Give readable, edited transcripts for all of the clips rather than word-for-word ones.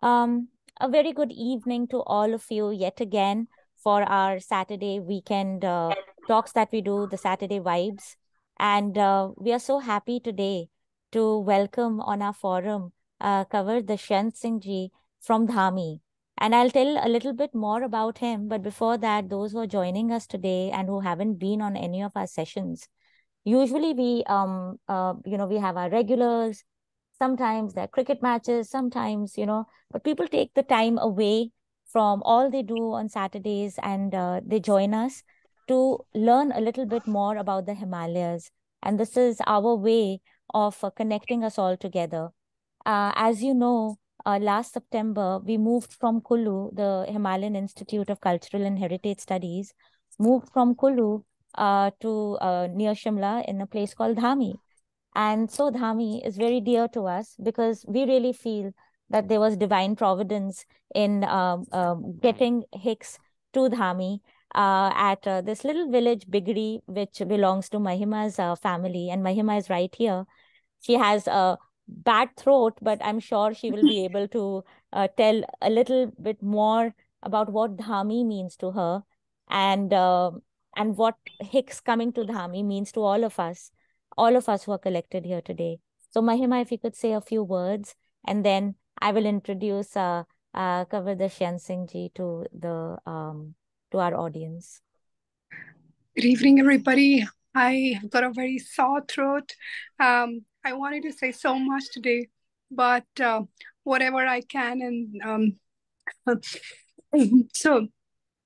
Um, a very good evening to all of you yet again for our Saturday weekend talks that we do, the Saturday Vibes. And we are so happy today to welcome on our forum Kanwar Dushyant Singh ji from Dhami. And I'll tell a little bit more about him. But before that, those who are joining us today and who haven't been on any of our sessions, usually we have our regulars. Sometimes there are cricket matches, sometimes, but people take the time away from all they do on Saturdays and they join us to learn a little bit more about the Himalayas. And this is our way of connecting us all together. As you know, last September, we moved from Kullu, the Himalayan Institute of Cultural and Heritage Studies, moved from Kullu to near Shimla in a place called Dhami. And so Dhami is very dear to us because we really feel that there was divine providence in getting Hicks to Dhami at this little village, Bigri, which belongs to Mahima's family. And Mahima is right here. She has a bad throat, but I'm sure she will be able to tell a little bit more about what Dhami means to her and what Hicks coming to Dhami means to all of us who are collected here today. So Mahima, if you could say a few words, and then I will introduce Kanwar Dushyant Singh ji to our audience. Good evening, everybody. I've got a very sore throat. I wanted to say so much today, but whatever I can. So,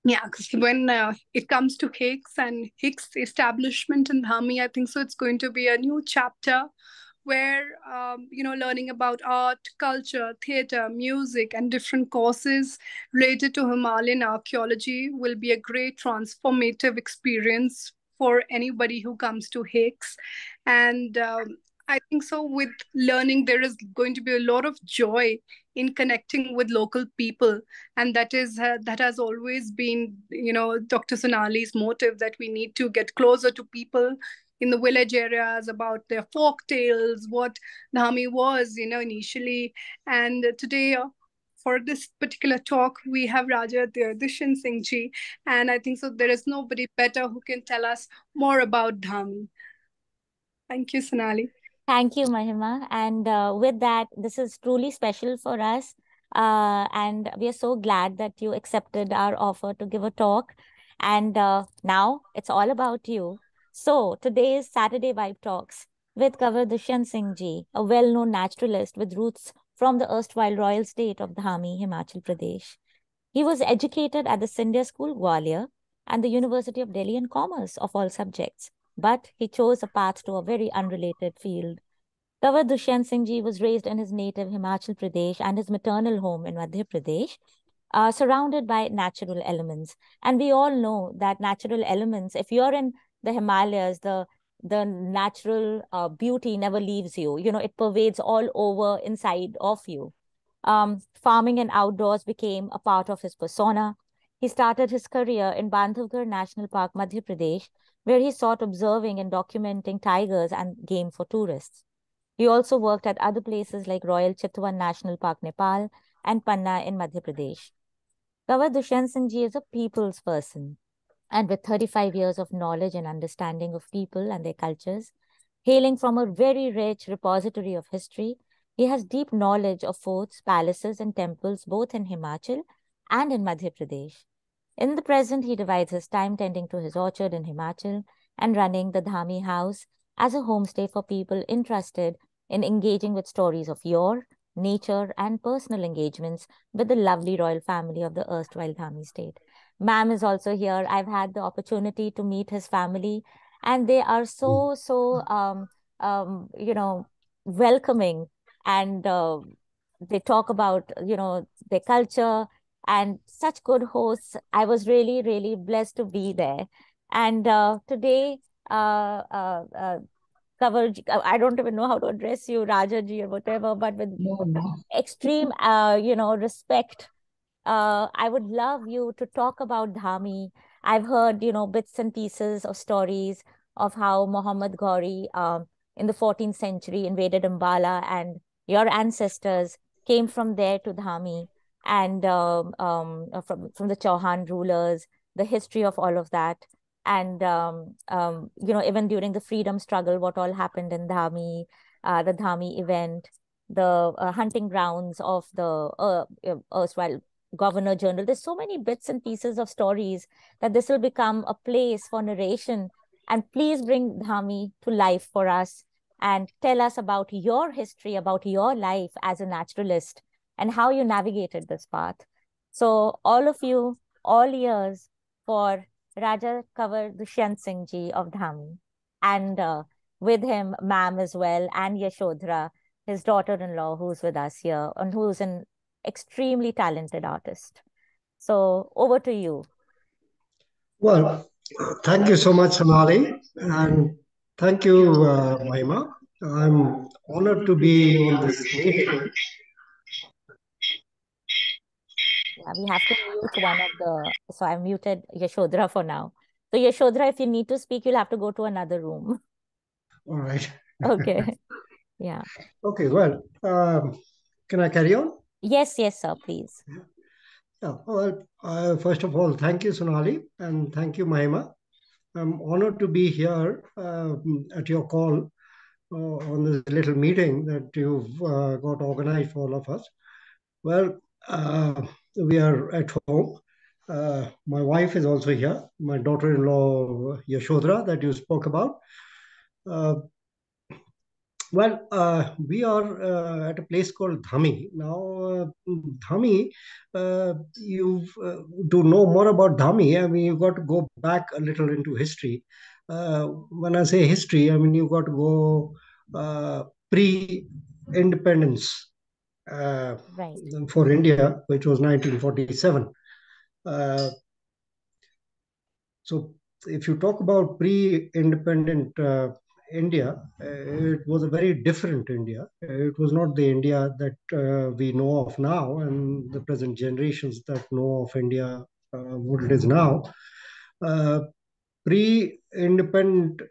yeah, because when it comes to Hicks and Hicks establishment in Dhami, I think so it's going to be a new chapter where learning about art, culture, theater, music, and different courses related to Himalayan archaeology will be a great transformative experience for anybody who comes to Hicks. And I think so with learning there is going to be a lot of joy in connecting with local people, and that has always been Dr. Sonali's motive, that we need to get closer to people in the village areas about their folk tales, what Dhami was, initially. And today, for this particular talk, we have Raja Dushyant Singh ji, and I think so there is nobody better who can tell us more about Dhami. Thank you, Sonali. Thank you, Mahima. And with that, this is truly special for us. And we are so glad that you accepted our offer to give a talk. And now it's all about you. So today's Saturday Vibe Talks with Kanwar Dushyant Singh ji, a well-known naturalist with roots from the erstwhile royal state of Dhami, Himachal Pradesh. He was educated at the Scindia School, Gwalior, and the University of Delhi in Commerce, of all subjects. But he chose a path to a very unrelated field. Kanwar Dushyant Singh ji was raised in his native Himachal Pradesh and his maternal home in Madhya Pradesh, surrounded by natural elements. And we all know that natural elements, if you're in the Himalayas, the natural beauty never leaves you. It pervades all over inside of you. Farming and outdoors became a part of his persona. He started his career in Bandhavgarh National Park, Madhya Pradesh, where he sought observing and documenting tigers and game for tourists. He also worked at other places like Royal Chitwan National Park, Nepal, and Panna in Madhya Pradesh. Kanwar Dushyant Singh ji is a people's person, and with 35 years of knowledge and understanding of people and their cultures, hailing from a very rich repository of history, he has deep knowledge of forts, palaces, and temples both in Himachal and in Madhya Pradesh. In the present, he divides his time tending to his orchard in Himachal and running the Dhami House as a homestay for people interested in engaging with stories of yore, nature, and personal engagements with the lovely royal family of the erstwhile Dhami state. Ma'am is also here. I've had the opportunity to meet his family, and they are so welcoming, and they talk about their culture and such good hosts. I was really, really blessed to be there. And today, coverage, I don't even know how to address you, Rajaji, or whatever, but with extreme, respect, I would love you to talk about Dhami. I've heard, bits and pieces of stories of how Muhammad Ghori in the 14th century invaded Ambala, and your ancestors came from there to Dhami, and from the Chauhan rulers, the history of all of that, and even during the freedom struggle, what all happened in Dhami, the Dhami event, the hunting grounds of the erstwhile Governor General. There's so many bits and pieces of stories that this will become a place for narration. And please bring Dhami to life for us and tell us about your history, about your life as a naturalist, and how you navigated this path. So, all of you, all ears for Raja Kanwar Dushyant Singh Ji of Dhami, and with him, ma'am as well, and Yashodhara, his daughter-in-law, who's with us here, and who's an extremely talented artist. So, over to you. Well, thank you so much, Sonali, and thank you, Mahima. I'm honored to be on this meeting. Yeah, we have to mute one of the. So I muted Yashodhara for now. So Yashodhara, if you need to speak, you'll have to go to another room. All right. Okay. Yeah. Okay, well, can I carry on? Yes, sir, please. Yeah, well, first of all, thank you, Sonali, and thank you, Mahima. I'm honored to be here at your call on this little meeting that you've got organized for all of us. Well, we are at home. My wife is also here, my daughter-in-law, Yashodhara, that you spoke about. We are at a place called Dhami. Now, Dhami, you to know more about Dhami, I mean, you've got to go back a little into history. When I say history, I mean, you've got to go pre-independence Right. for India, which was 1947. So if you talk about pre-independent India, it was a very different India. It was not the India that we know of now and the present generations that know of India, what it is now. Pre-independent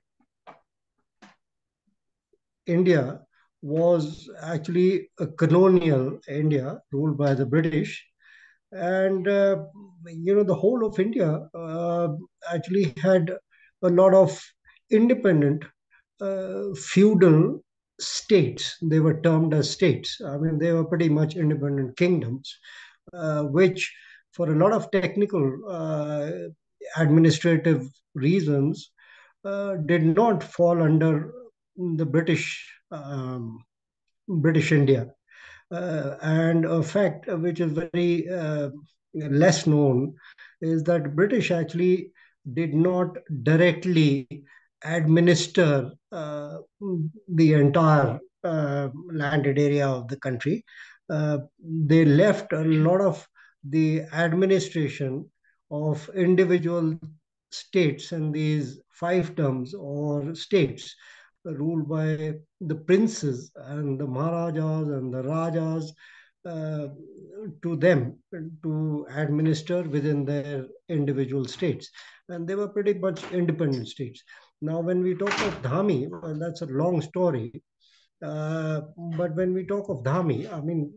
India was actually a colonial India ruled by the British. And the whole of India actually had a lot of independent feudal states. They were termed as states. I mean, they were pretty much independent kingdoms, which, for a lot of technical administrative reasons, did not fall under the British India. And a fact which is very less known is that British actually did not directly administer the entire landed area of the country. They left a lot of the administration of individual states and these fiefdoms or states ruled by the princes and the Maharajas and the Rajas uh, to them to administer within their individual states. And they were pretty much independent states. Now, when we talk of Dhami, well, that's a long story. But when we talk of Dhami, I mean,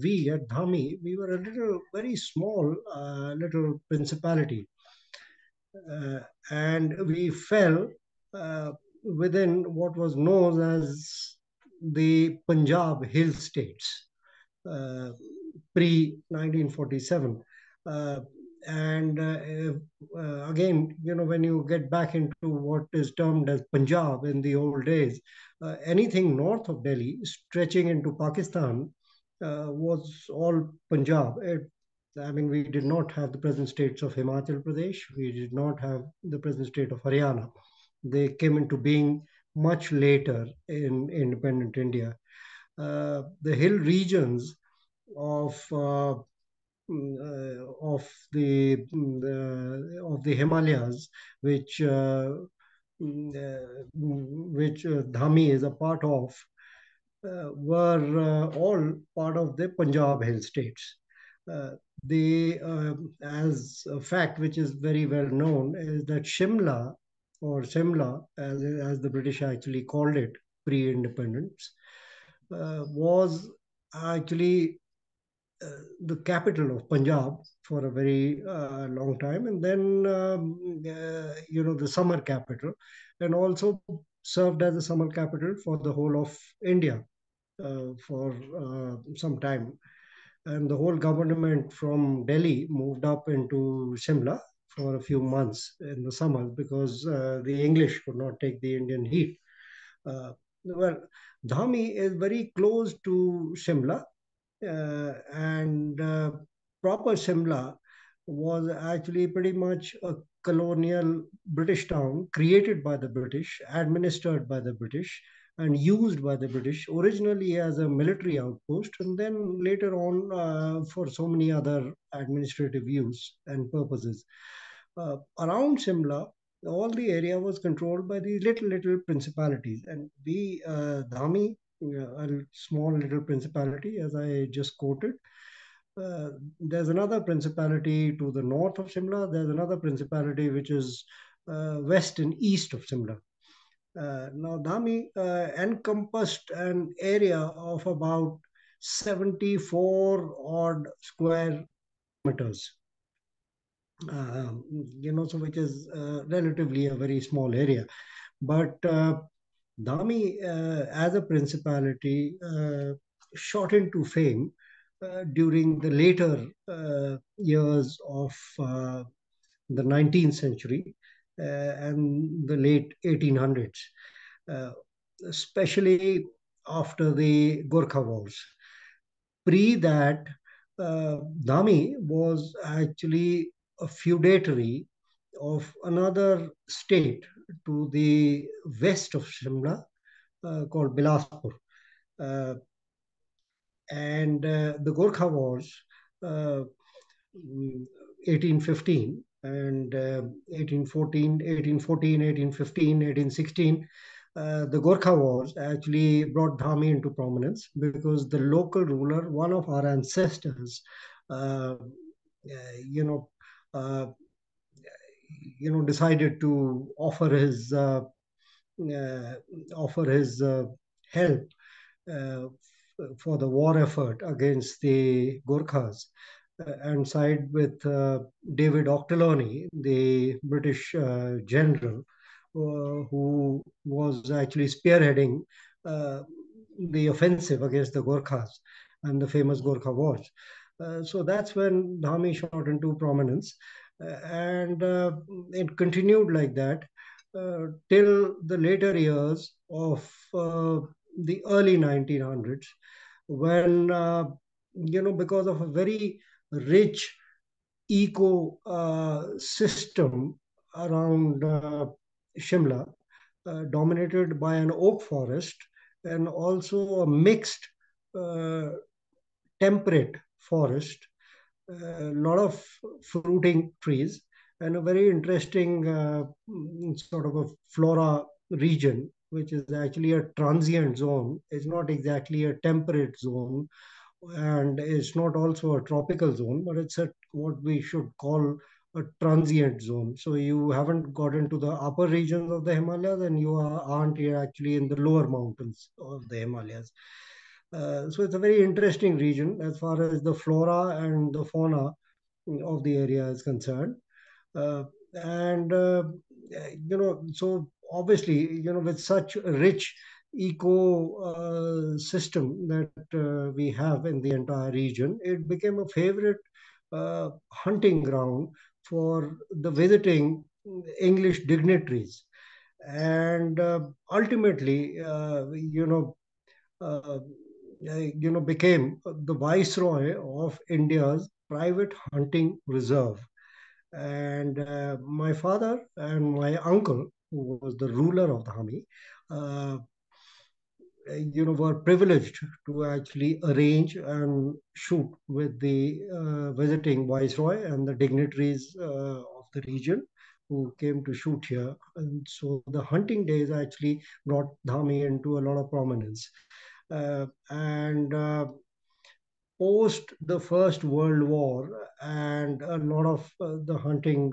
we at Dhami, we were a very small, little principality. And we fell within what was known as the Punjab Hill States pre 1947. And again, when you get back into what is termed as Punjab in the old days, anything north of Delhi, stretching into Pakistan, was all Punjab. I mean, we did not have the present states of Himachal Pradesh. We did not have the present state of Haryana. They came into being much later in independent India. The hill regions of the Himalayas, which Dhami is a part of, were all part of the Punjab hill states. As a fact which is very well known, is that Shimla, or Simla, as the British actually called it pre-independence, was actually the capital of Punjab for a very long time, and then the summer capital, and also served as a summer capital for the whole of India for some time. And the whole government from Delhi moved up into Shimla for a few months in the summers because the English could not take the Indian heat. Well, Dhami is very close to Shimla, and proper Shimla was actually pretty much a colonial British town created by the British, administered by the British, and used by the British originally as a military outpost, and then later on for so many other administrative use and purposes. Around Shimla, all the area was controlled by the little principalities, and we Dhami, a small little principality, as I just quoted. There's another principality to the north of Shimla. There's another principality which is west and east of Shimla. Now, Dhami encompassed an area of about 74 odd square kilometers. So which is relatively a very small area. But Dhami, as a principality, shot into fame during the later years of the 19th century and the late 1800s, especially after the Gorkha Wars. Pre that, Dhami was actually a feudatory of another state to the west of Shimla called Bilaspur. Uh, and the Gorkha Wars, uh, 1815 and 1814, 1814, 1815, 1816, the Gorkha Wars actually brought Dhami into prominence because the local ruler, one of our ancestors, you know, uh, decided to uh, offer his help uh, for the war effort against the Gurkhas and side with David Ochterlony, the British general, who was actually spearheading uh, the offensive against the Gurkhas and the famous Gorkha Wars. So that's when Dhami shot into prominence. And it continued like that till the later years of the early 1900s, when, because of a very rich eco system around Shimla, dominated by an oak forest and also a mixed uh, temperate forest, a lot of fruiting trees, and a very interesting sort of a flora region, which is actually a transient zone. It's not exactly a temperate zone, and it's not also a tropical zone, but it's a what we should call a transient zone. So you haven't got into the upper regions of the Himalayas, and aren't here actually in the lower mountains of the Himalayas. So it's a very interesting region as far as the flora and the fauna of the area is concerned. Uh, and so obviously, with such a rich eco system that we have in the entire region, it became a favorite hunting ground for the visiting English dignitaries, and ultimately, uh, became the viceroy of India's private hunting reserve. And my father and my uncle, who was the ruler of Dhami, uh, were privileged to actually arrange and shoot with the visiting viceroy and the dignitaries of the region who came to shoot here. And so the hunting days actually brought Dhami into a lot of prominence. And post the First World War and a lot of the hunting,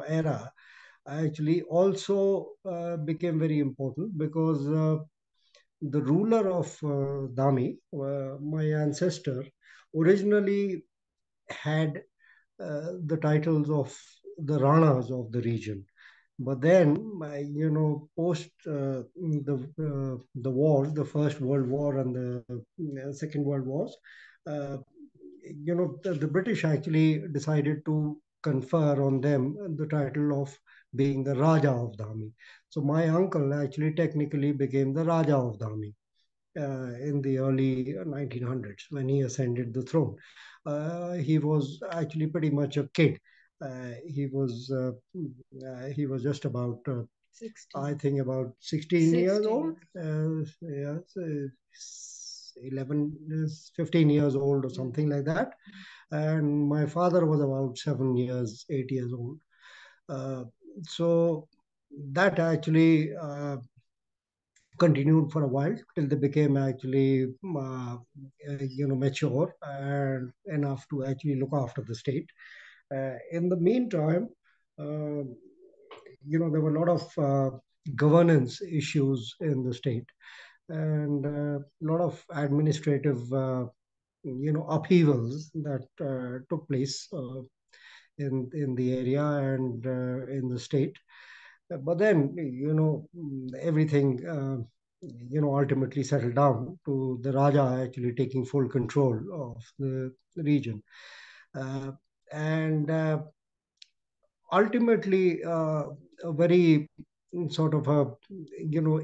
era actually also became very important because the ruler of Dami, my ancestor, originally had the titles of the Ranas of the region. But then, post the wars, the First World War and the Second World Wars, uh, the British actually decided to confer on them the title of being the Raja of Dhami. So my uncle actually technically became the Raja of Dhami in the early 1900s when he ascended the throne. He was actually pretty much a kid. He was just about 16. I think about 16 years old. Yeah, so 11, 15 years old or something like that. And my father was about 7 years, 8 years old. So that actually continued for a while till they became actually mature and enough to actually look after the state. In the meantime, uh, there were a lot of governance issues in the state and a lot of administrative upheavals that took place in the area and in the state. But then, everything, ultimately settled down to the Raja actually taking full control of the region. Uh, and ultimately, a very sort of a,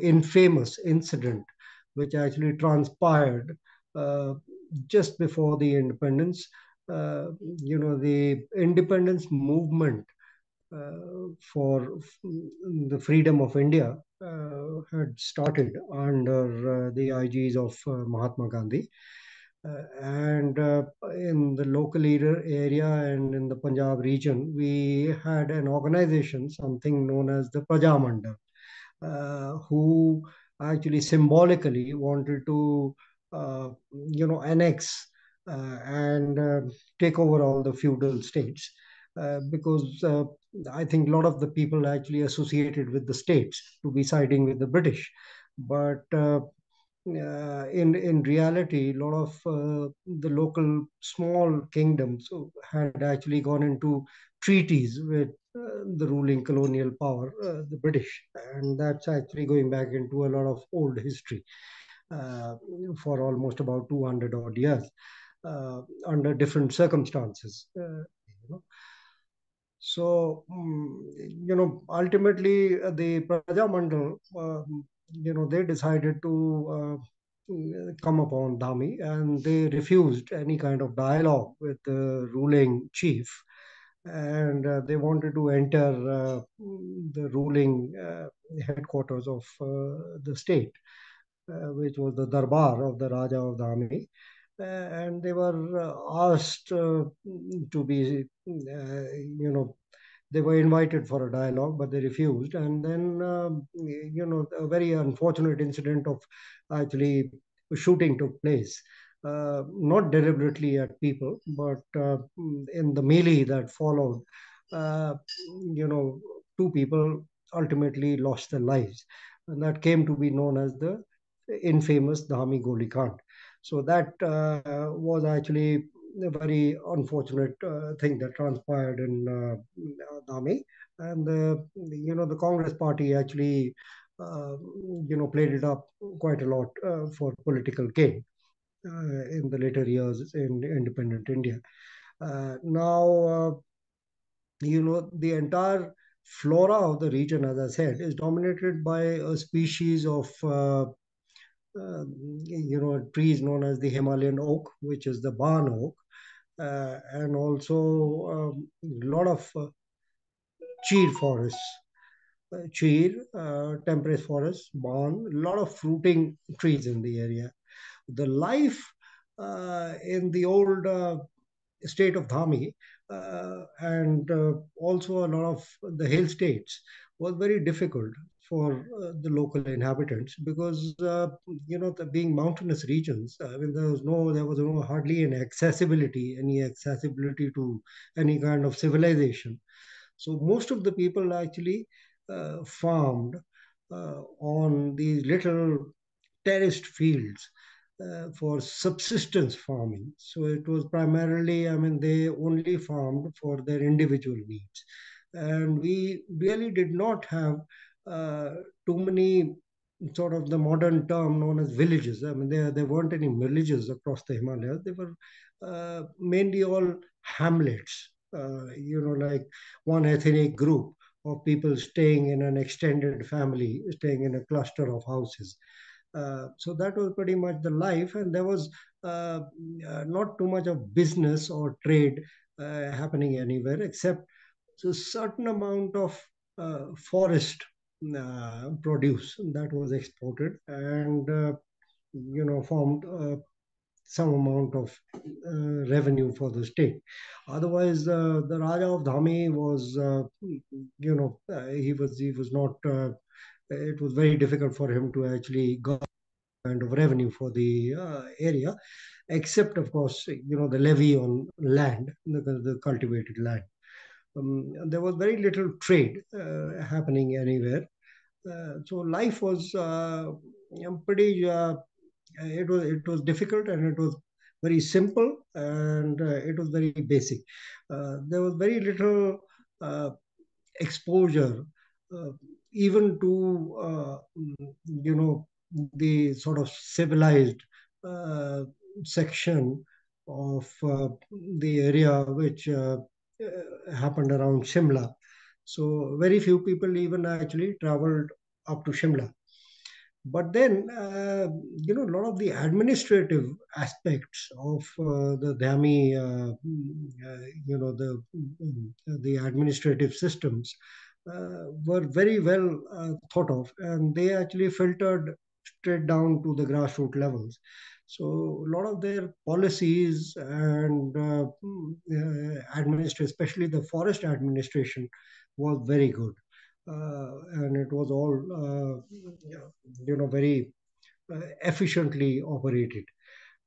infamous incident which actually transpired uh, just before the independence. The independence movement for the freedom of India had started under the IGs of Mahatma Gandhi. And in the local area and in the Punjab region, we had an organization, something known as the Prajamandal, who actually symbolically wanted to, annex and take over all the feudal states. Because I think a lot of the people actually associated with the states to be siding with the British. But in reality, a lot of the local small kingdoms had actually gone into treaties with the ruling colonial power, the British, and that's actually going back into a lot of old history uh, for almost about 200 odd years under different circumstances. So, ultimately, the Praja Mandal, they decided to come upon Dhami and they refused any kind of dialogue with the ruling chief. And they wanted to enter the ruling headquarters of the state, which was the Darbar of the Raja of Dhami. And they were asked to be, they were invited for a dialogue, but they refused. And then, a very unfortunate incident of actually shooting took place. Not deliberately at people, but in the melee that followed, uh, two people ultimately lost their lives. And that came to be known as the infamous Dhami Goli Kand. So that was actually a very unfortunate thing that transpired in Dhami. And the Congress party actually played it up quite a lot for political gain in the later years in independent India. Now, the entire flora of the region, as I said, is dominated by a species of trees known as the Himalayan oak, which is the barn oak, and also a lot of cheer forests, temperate forests, barn, a lot of fruiting trees in the area. The life in the old state of Dhami and also a lot of the hill states was very difficult for the local inhabitants because being mountainous regions. I mean, there was no hardly any accessibility to any kind of civilization. So most of the people actually farmed on these little terraced fields for subsistence farming. So it was primarily, I mean, they only farmed for their individual needs. And we really did not have too many sort of the modern term known as villages. I mean, there weren't any villages across the Himalayas. They were mainly all hamlets, like one ethnic group of people staying in an extended family, staying in a cluster of houses. So that was pretty much the life, and there was not too much of business or trade happening anywhere, except a certain amount of forest produce that was exported and formed some amount of revenue for the state. Otherwise, the Raja of Dhami was, he was not. It was very difficult for him to actually get kind of revenue for the area, except of course, the levy on land, the cultivated land. There was very little trade happening anywhere. So life was pretty. It was difficult, and it was very simple, and it was very basic. There was very little exposure, uh, even to the sort of civilized section of the area which happened around Shimla. So very few people even actually traveled up to Shimla. But then, a lot of the administrative aspects of the Dhami, the administrative systems were very well thought of, and they actually filtered straight down to the grassroots levels. So a lot of their policies and especially the forest administration, was very good. And it was all very efficiently operated.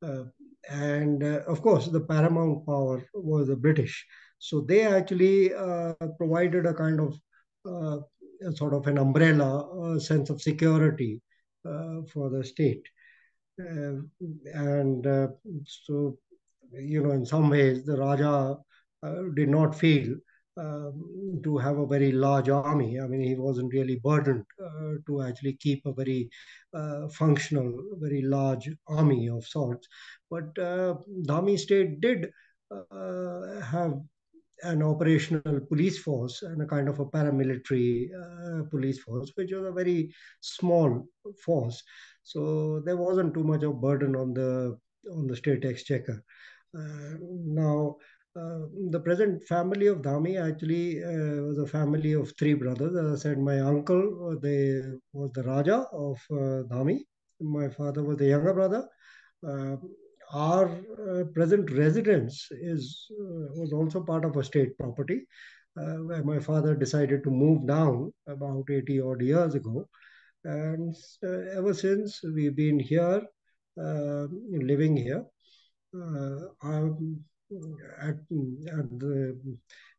Uh, and of course, the paramount power was the British. So they actually provided a kind of a sort of an umbrella sense of security for the state. Uh, and so, in some ways, the Raja did not feel to have a very large army. I mean, he wasn't really burdened to actually keep a very functional, very large army of sorts. But Dhami state did have an operational police force and a kind of a paramilitary police force, which was a very small force. So there wasn't too much of burden on the state exchequer. Now, the present family of Dhami actually was a family of three brothers. As I said, my uncle was the Raja of Dhami. My father was the younger brother. Uh, our present residence was also part of a state property, where my father decided to move down about 80 odd years ago. And ever since, we've been here, living here. At, at the,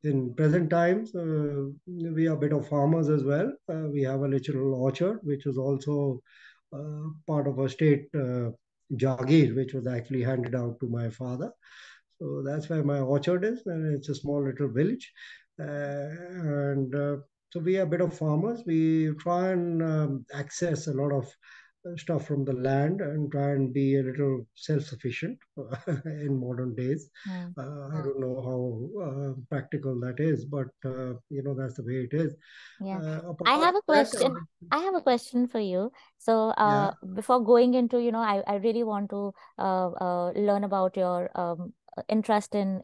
in present times, we are a bit of farmers as well. We have a little orchard, which is also part of a state Jagir, which was actually handed out to my father. So that's where my orchard is, and it's a small little village. And so we are a bit of farmers. We try and access a lot of stuff from the land and try and be a little self-sufficient in modern days. I don't know how practical that is, but that's the way it is. Yeah. I Apart have a from that, question. I have a question for you. So, yeah, before going into, I really want to learn about your interest in,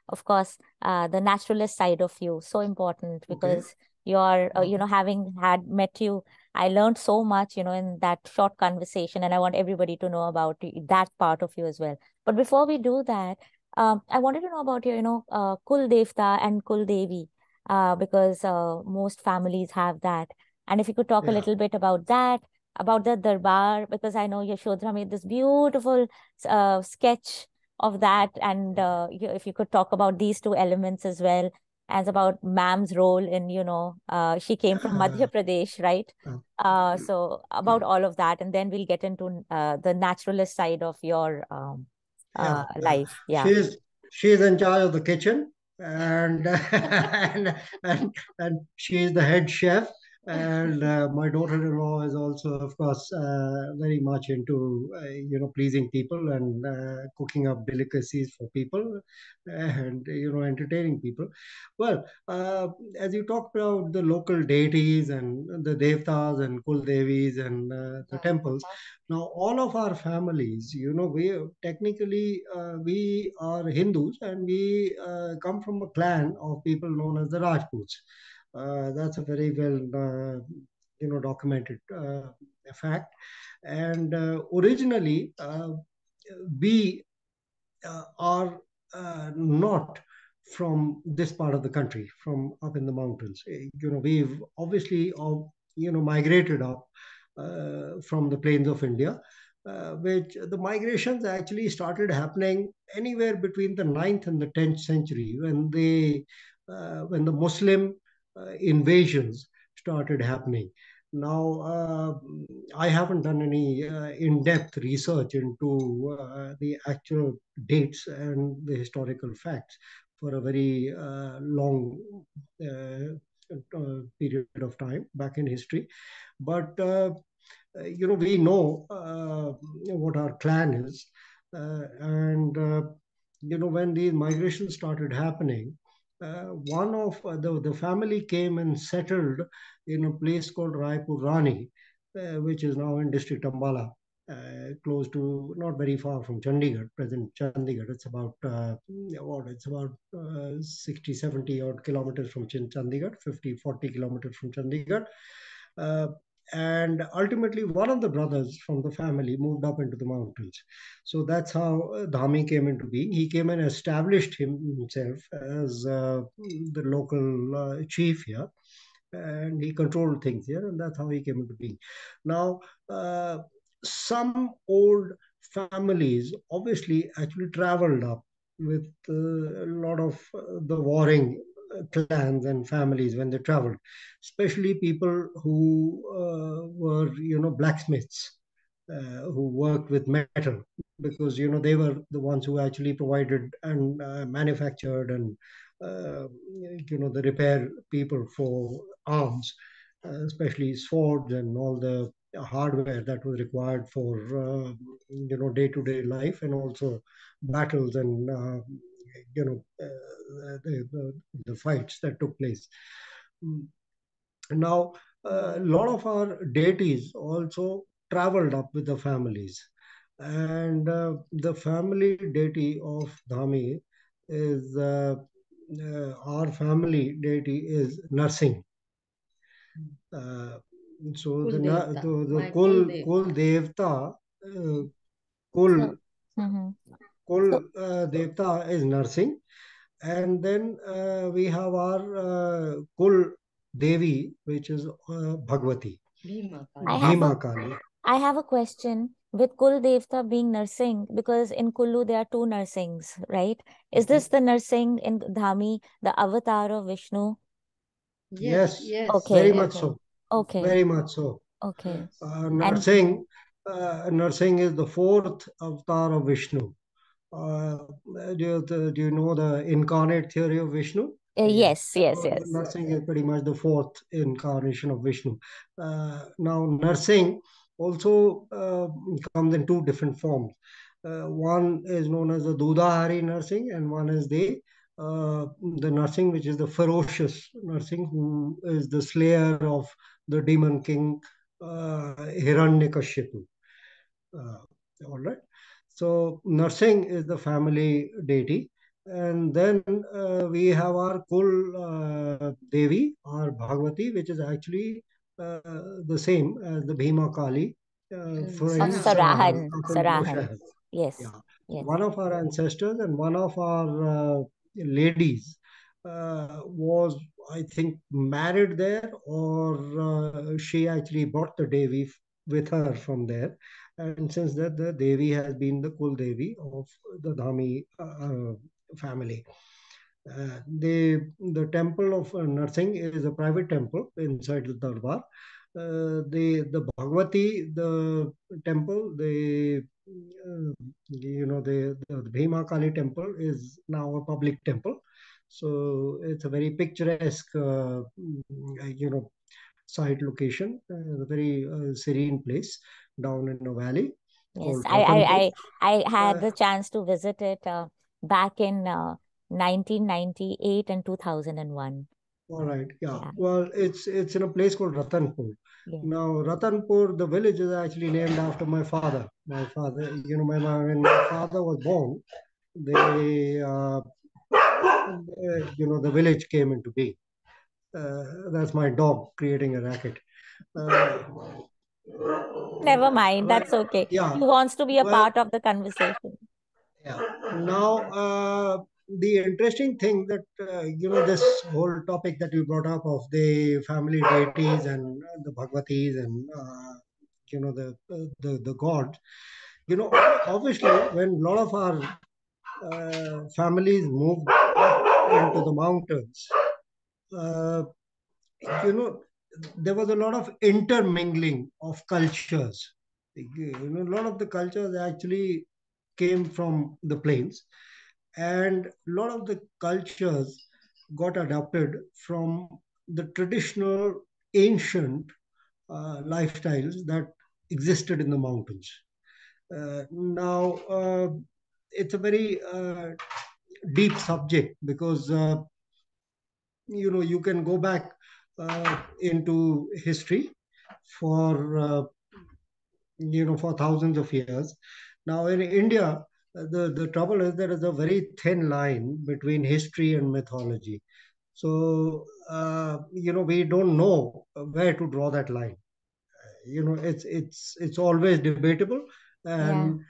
of course, the naturalist side of you. So important okay, because you're, okay, having had met you, I learned so much, in that short conversation, and I want everybody to know about that part of you as well. But before we do that, I wanted to know about your, Kul Devta and Kul Devi, because most families have that. And if you could talk a yeah. little bit about that, about the Darbar, because I know Yashodhara made this beautiful sketch of that. And if you could talk about these two elements as well. as about ma'am's role in, she came from Madhya Pradesh, right? So about all of that, and then we'll get into the naturalist side of your life. Yeah. She's in charge of the kitchen, and and she is the head chef. And my daughter-in-law is also, of course, very much into pleasing people and cooking up delicacies for people, and entertaining people. Well, as you talked about the local deities and the devtas and kul devis and the temples, now all of our families, we technically we are Hindus, and we come from a clan of people known as the Rajputs. That's a very well documented fact. And originally we are not from this part of the country, from up in the mountains. We've obviously migrated up from the plains of India, which the migrations actually started happening anywhere between the 9th and the 10th century, when the Muslim invasions started happening. Now, I haven't done any in-depth research into the actual dates and the historical facts for a very long period of time back in history. But we know what our clan is, and when these migrations started happening, one of the family came and settled in a place called Raipur Rani, which is now in district Ambala, close to, not very far from Chandigarh, present Chandigarh. It's about 60, 70 odd kilometers from Chandigarh, 50, 40 kilometers from Chandigarh. Uh, and ultimately, one of the brothers from the family moved up into the mountains. So that's how Dhami came into being. He came and established himself as the local chief here, and he controlled things here, and that's how he came into being. Now, some old families obviously actually traveled up with a lot of the warring clans and families when they traveled, especially people who were, blacksmiths, who worked with metal, because they were the ones who actually provided and manufactured and the repair people for arms, especially swords and all the hardware that was required for day-to-day life, and also battles and the fights that took place. Now, a lot of our deities also traveled up with the families, and the family deity of Dhami is our family deity is Narsingh. So the Kul Devta, Kul Devta is Narsingh, and then we have our Kul Devi, which is Bhagwati, Bhima Kali. I have a question. With Kul Devta being Narsingh, because in Kullu there are two Narsinghs, right? Is this the Narsingh in Dhami, the avatar of Vishnu? Yes, Okay. very much so. Okay. Very much so. Okay. Narsingh is the fourth avatar of Vishnu. Do you know the incarnate theory of Vishnu? Yes. Narsingh is pretty much the fourth incarnation of Vishnu. Now, Narsingh also comes in two different forms. One is known as the Dudahari Narsingh, and one is the Narsingh, which is the ferocious Narsingh, who is the slayer of the demon king Hiranyakashipu. All right. So Narsingh is the family deity. And then we have our Kul Devi, our Bhagwati, which is actually the same as the Bhima Kali. Sarahan. Yes. Yeah. One of our ancestors and one of our ladies was, I think, married there, or she actually brought the Devi with her from there. And since that, the Devi has been the Kul Devi of the Dhami family. The temple of Narsingh is a private temple inside the Darbar. The Bhagwati, the temple, the Bhima Kali temple is now a public temple. So it's a very picturesque, site location, a very serene place down in a valley Yes, called Ratanpur. I had Uh, the chance to visit it back in 1998 and 2001. all right, yeah. Yeah, Well, it's in a place called Ratanpur. yeah. Now, Ratanpur, the village is actually named after my father. My father, when my father was born, they, the village came into being. That's my dog creating a racket. Uh, Never mind, right. that's okay. Yeah. He wants to be a Well, part of the conversation. yeah. Now, the interesting thing that this whole topic that you brought up of the family deities and the Bhagavatis and the gods. Obviously, when a lot of our families moved up into the mountains, uh, you know, there was a lot of intermingling of cultures. A lot of the cultures actually came from the plains, and a lot of the cultures got adopted from the traditional ancient lifestyles that existed in the mountains. Now, it's a very deep subject because you can go back into history for for thousands of years. Now in India, the trouble is there is a very thin line between history and mythology. So we don't know where to draw that line. It's always debatable, Yeah. and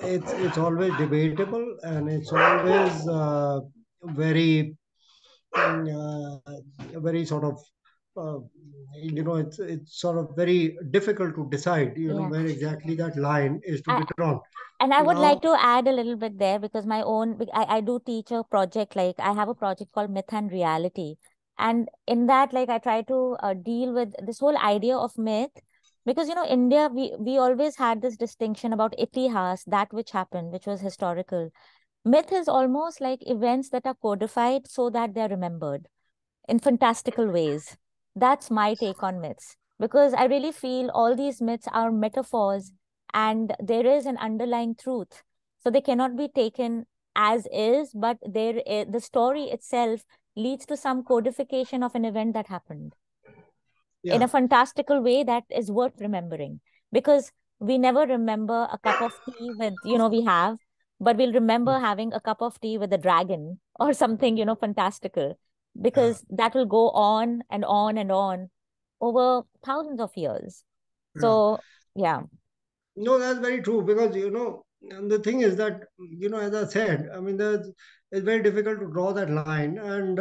it's always debatable, and it's always very very sort of uh, it's sort of very difficult to decide Yeah. where exactly that line is to I, be drawn. and I would Now, like to add a little bit there because I do teach a project, like I have a project called Myth and Reality. And in that, like I try to deal with this whole idea of myth because, India, we always had this distinction about itihas, that which happened, which was historical. Myth is almost like events that are codified so that they're remembered in fantastical ways. That's my take on myths because I really feel all these myths are metaphors and there is an underlying truth. So they cannot be taken as is, but the story itself leads to some codification of an event that happened in yeah, a fantastical way that is worth remembering because we never remember a cup of tea with, we have, but we'll remember having a cup of tea with a dragon or something, fantastical yeah, because that will go on and on and on over thousands of years. yeah. So, yeah, No, that's very true because and the thing is that as I said, I mean, it's very difficult to draw that line, and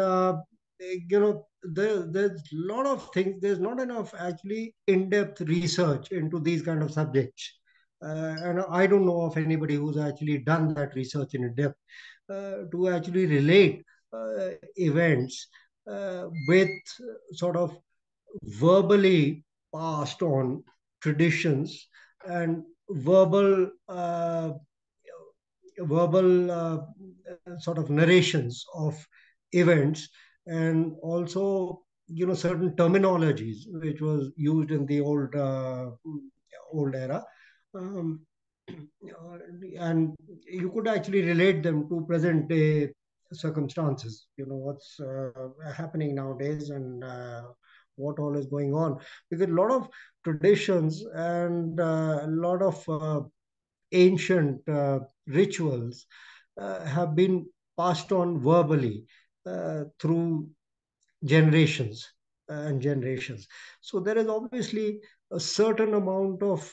there's a lot of things. There's not enough actually in-depth research into these kind of subjects, and I don't know of anybody who's actually done that research in depth to actually relate events with sort of verbally passed on traditions and verbal sort of narrations of events, and also certain terminologies which was used in the old era, um, and you could actually relate them to present day circumstances, what's happening nowadays, and what all is going on, because a lot of traditions and a lot of ancient rituals have been passed on verbally through generations and generations. So there is obviously a certain amount of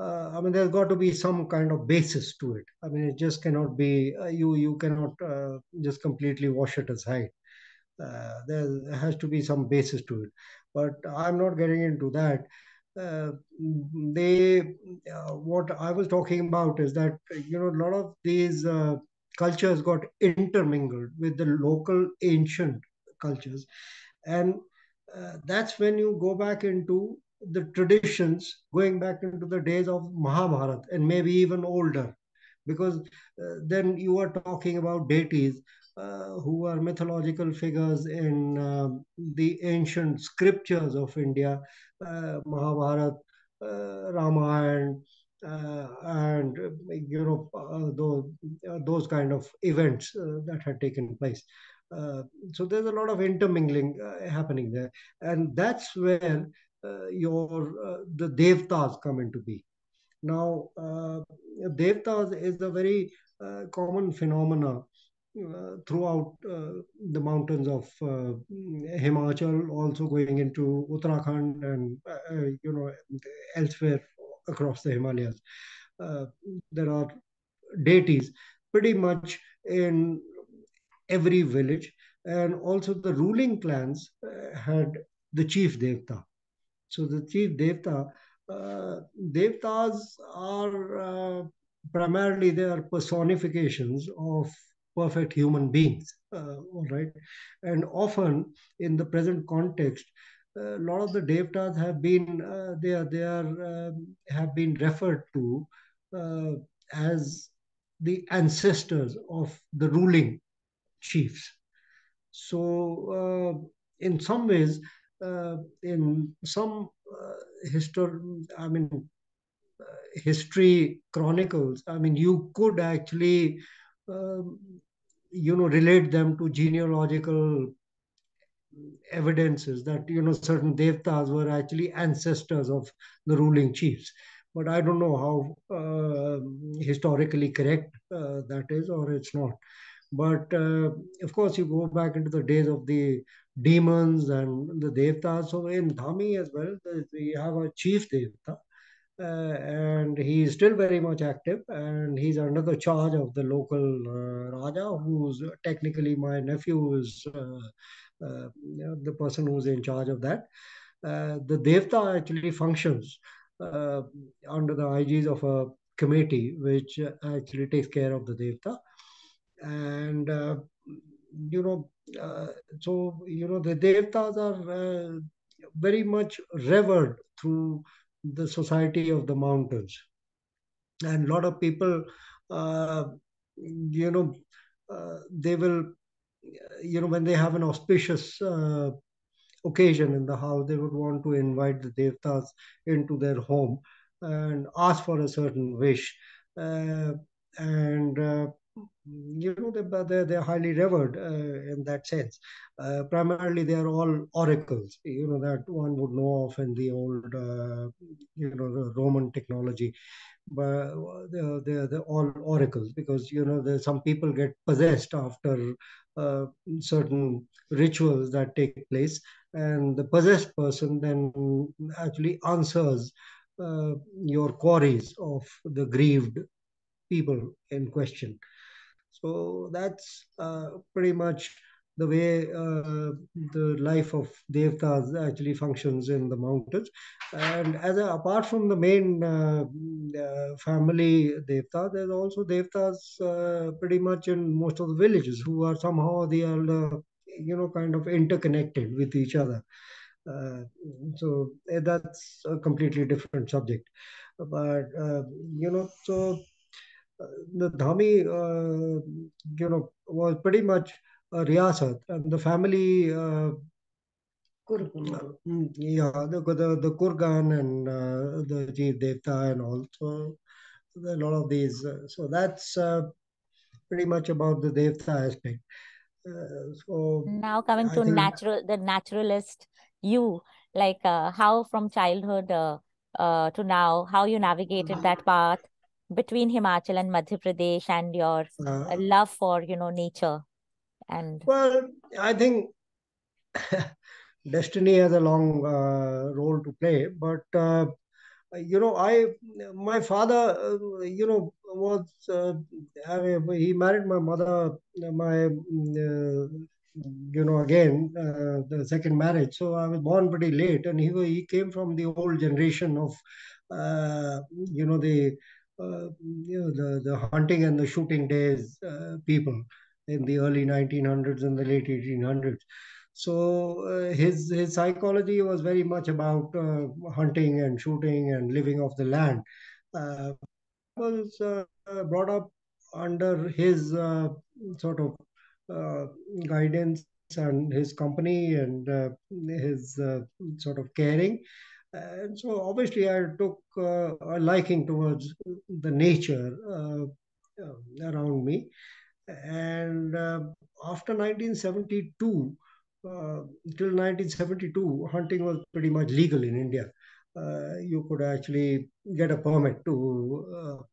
I mean, there's got to be some kind of basis to it. I mean, it just cannot be you cannot just completely wash it aside. There has to be some basis to it, but I'm not getting into that. uh, they What I was talking about is that a lot of these cultures got intermingled with the local ancient cultures. And that's when you go back into the traditions, going back into the days of Mahabharata and maybe even older, because then you are talking about deities who are mythological figures in the ancient scriptures of India, Mahabharata, Ramayana, and those kind of events that had taken place. Uh, so there's a lot of intermingling happening there, and that's where your the devtas come into being. Now, devtas is a very common phenomena throughout the mountains of Himachal, also going into Uttarakhand and elsewhere across the Himalayas. Uh, there are deities pretty much in every village, and also the ruling clans had the chief devta. So the chief devta, devtas are primarily they are personifications of perfect human beings. All right, and often in the present context, a lot of the devtas have been have been referred to uh, as the ancestors of the ruling chiefs. So, in some ways, in some I mean, history chronicles, I mean, you could actually, um, relate them to genealogical evidences that certain devtas were actually ancestors of the ruling chiefs. But I don't know how historically correct that is, or it's not. But of course, you go back into the days of the demons and the devtas. So in Dhami as well, we have a chief devta, and he is still very much active, and he's under the charge of the local Raja, who's technically my nephew is the person who's in charge of that. The Devta actually functions uh, under the aegis of a committee which actually takes care of the Devta. And, you know, uh, the Devtas are very much revered through the society of the mountains. And a lot of people, uh, you know, they will, when they have an auspicious occasion in the house, they would want to invite the devtas into their home and ask for a certain wish. Uh, and they're highly revered in that sense. Primarily, they are all oracles, that one would know of in the old, the Roman technology. But they're all oracles, because some people get possessed after uh, certain rituals that take place, and the possessed person then actually answers your queries of the grieved people in question. So that's pretty much the way the life of devtas actually functions in the mountains. And apart from the main family devta, there's also devtas pretty much in most of the villages, who are somehow they are kind of interconnected with each other. Uh, that's a completely different subject. But the Dhami, was pretty much a riyasat, and the family, the Kurgan and the Chief Devta and all. So a lot of these. So that's pretty much about the Devta aspect. So Now coming I to think. the naturalist, you, like how from childhood to now, how you navigated that path between Himachal and Madhya Pradesh, and your Uh, love for, nature. And well, I think destiny has a long role to play, but I my father, was he married my mother, my again the second marriage. So I was born pretty late, and he came from the old generation of the the hunting and the shooting days people in the early 1900s and the late 1800s. So his psychology was very much about hunting and shooting and living off the land. Was brought up under his sort of uh, guidance and his company and his sort of caring. And so obviously I took a liking towards the nature around me. And after 1972, uh, till 1972, hunting was pretty much legal in India. You could actually get a permit to,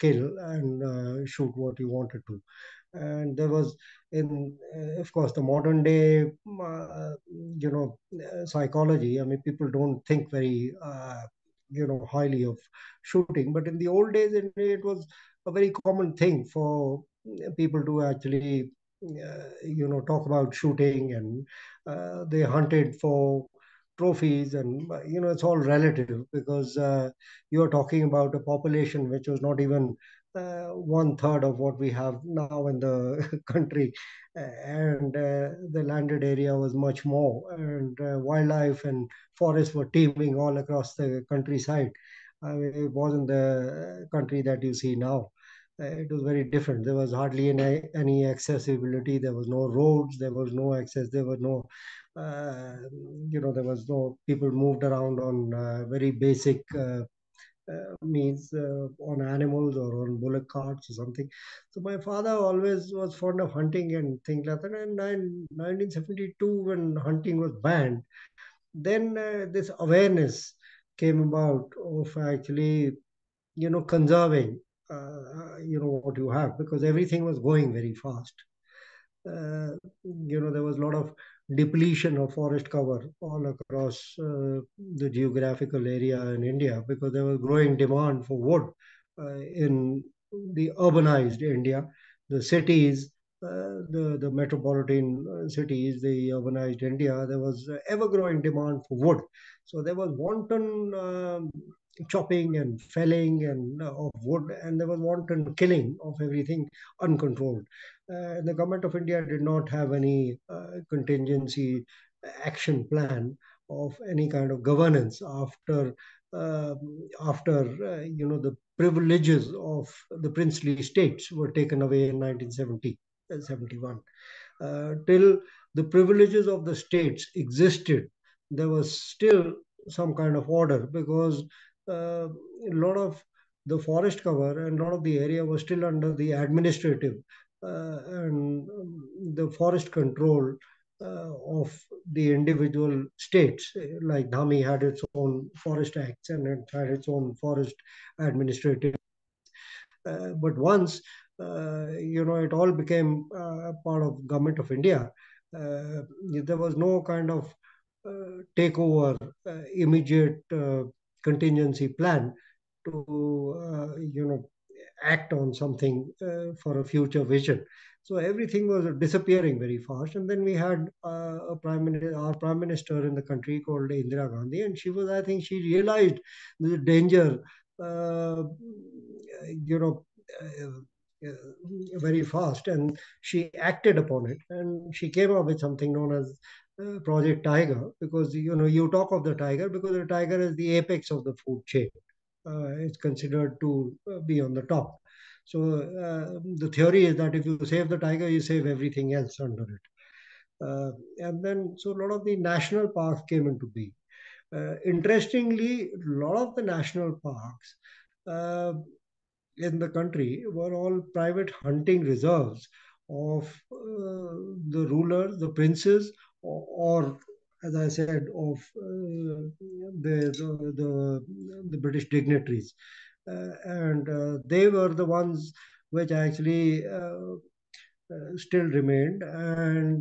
kill and shoot what you wanted to. And there was, in of course, the modern day, psychology. I mean, people don't think very, highly of shooting, but in the old days, it was a very common thing for people to actually talk about shooting, and they hunted for trophies. And it's all relative, because you're talking about a population which was not even one third of what we have now in the country. And the landed area was much more, and wildlife and forests were teeming all across the countryside. I mean, it wasn't the country that you see now. It was very different. There was hardly any accessibility. There was no roads. There was no access. There were no, uh, there was no, people moved around on very basic means, on animals or on bullock carts or something. So my father always was fond of hunting and things like that. And in 1972, when hunting was banned, then this awareness came about of actually conserving what you have, because everything was going very fast. There was a lot of depletion of forest cover all across the geographical area in India, because there was growing demand for wood in the urbanized India, the cities, the metropolitan cities, the urbanized India. There was ever growing demand for wood. So there was wanton chopping and felling and of wood, and there was wanton killing of everything uncontrolled. The government of India did not have any contingency action plan of any kind of governance after the privileges of the princely states were taken away in 1970 and 71. Till the privileges of the states existed, there was still some kind of order, because a lot of the forest cover and a lot of the area was still under the administrative and the forest control of the individual states. Like Dhami had its own forest acts and it had its own forest administrative. But once it all became part of government of India, there was no kind of takeover, immediate contingency plan to act on something for a future vision. So everything was disappearing very fast. And then we had our prime minister in the country called Indira Gandhi, and she was, I think, she realized the danger, uh, you know, very fast, and she acted upon it, and she came up with something known as Project Tiger, because you talk of the tiger because the tiger is the apex of the food chain. It's considered to be on the top. So the theory is that if you save the tiger, you save everything else under it. And then, so a lot of the national parks came into being. Interestingly, a lot of the national parks uh, in the country were all private hunting reserves of the rulers, the princes, or as I said, of the British dignitaries. And they were the ones which actually still remained. And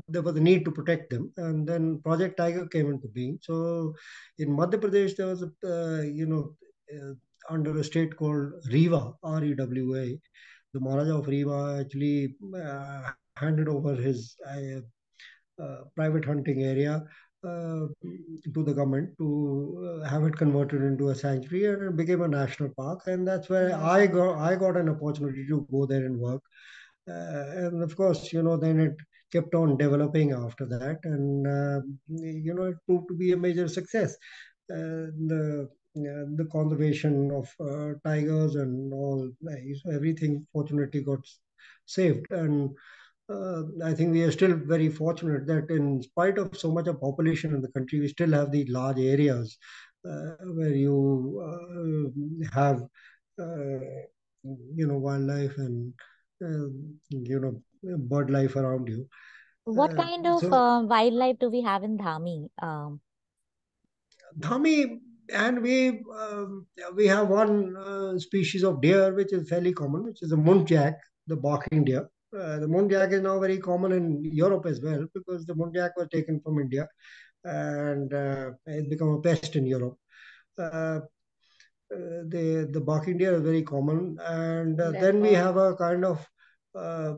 there was a need to protect them, and then Project Tiger came into being. So in Madhya Pradesh, there was uh, under a state called Rewa, REWA, the Maharaja of Rewa actually handed over his private hunting area to the government to have it converted into a sanctuary, and it became a national park. And that's where I got an opportunity to go there and work. And of course, then it kept on developing after that, and it proved to be a major success. The conservation of tigers and all, so everything fortunately got saved. And I think we are still very fortunate that in spite of so much of population in the country, we still have these large areas where you have uh, wildlife and bird life around you. What kind of So wildlife do we have in Dhami? Dhami, and we have one species of deer which is fairly common, which is the muntjac, the barking deer. The muntjac is now very common in Europe as well, because the muntjac was taken from India and it's become a pest in Europe. Uh, the barking deer is very common, and then we have a kind of uh,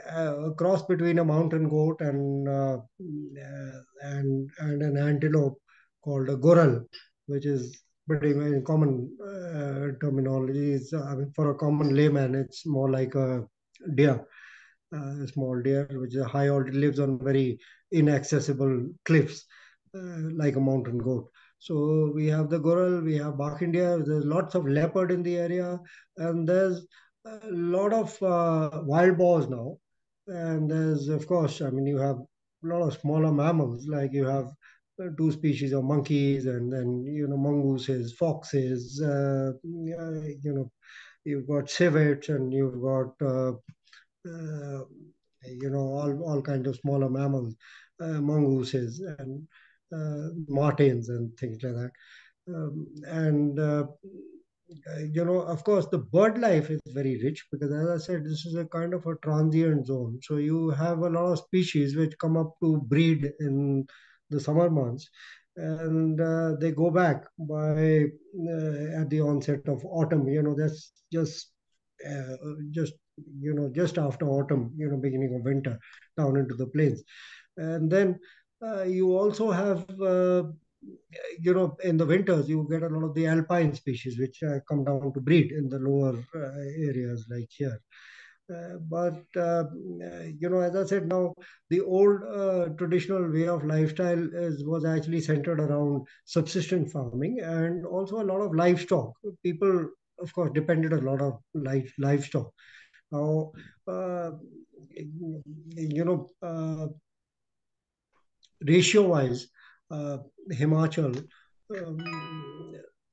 a cross between a mountain goat and an antelope called a goral, which is pretty very common terminology. I mean, for a common layman, it's more like a deer, a small deer, which is high altitude, lives on very inaccessible cliffs, like a mountain goat. So we have the goral, we have barking deer. There's lots of leopard in the area, and there's a lot of wild boars now. And there's, of course, I mean, you have a lot of smaller mammals, like you have two species of monkeys, and then mongooses, foxes. You've got civets, and you've got uh, all kinds of smaller mammals, mongooses and martins and things like that. And of course, the bird life is very rich, because, as I said, this is a kind of a transient zone. So you have a lot of species which come up to breed in the summer months, and they go back by at the onset of autumn. That's uh, just just after autumn. Beginning of winter, down into the plains, and then you also have in the winters, you get a lot of the alpine species which come down to breed in the lower areas like here. But as I said, now the old traditional way of lifestyle was actually centered around subsistence farming, and also a lot of livestock. People, of course, depended a lot on livestock. Now, you know, ratio-wise, uh, Himachal um,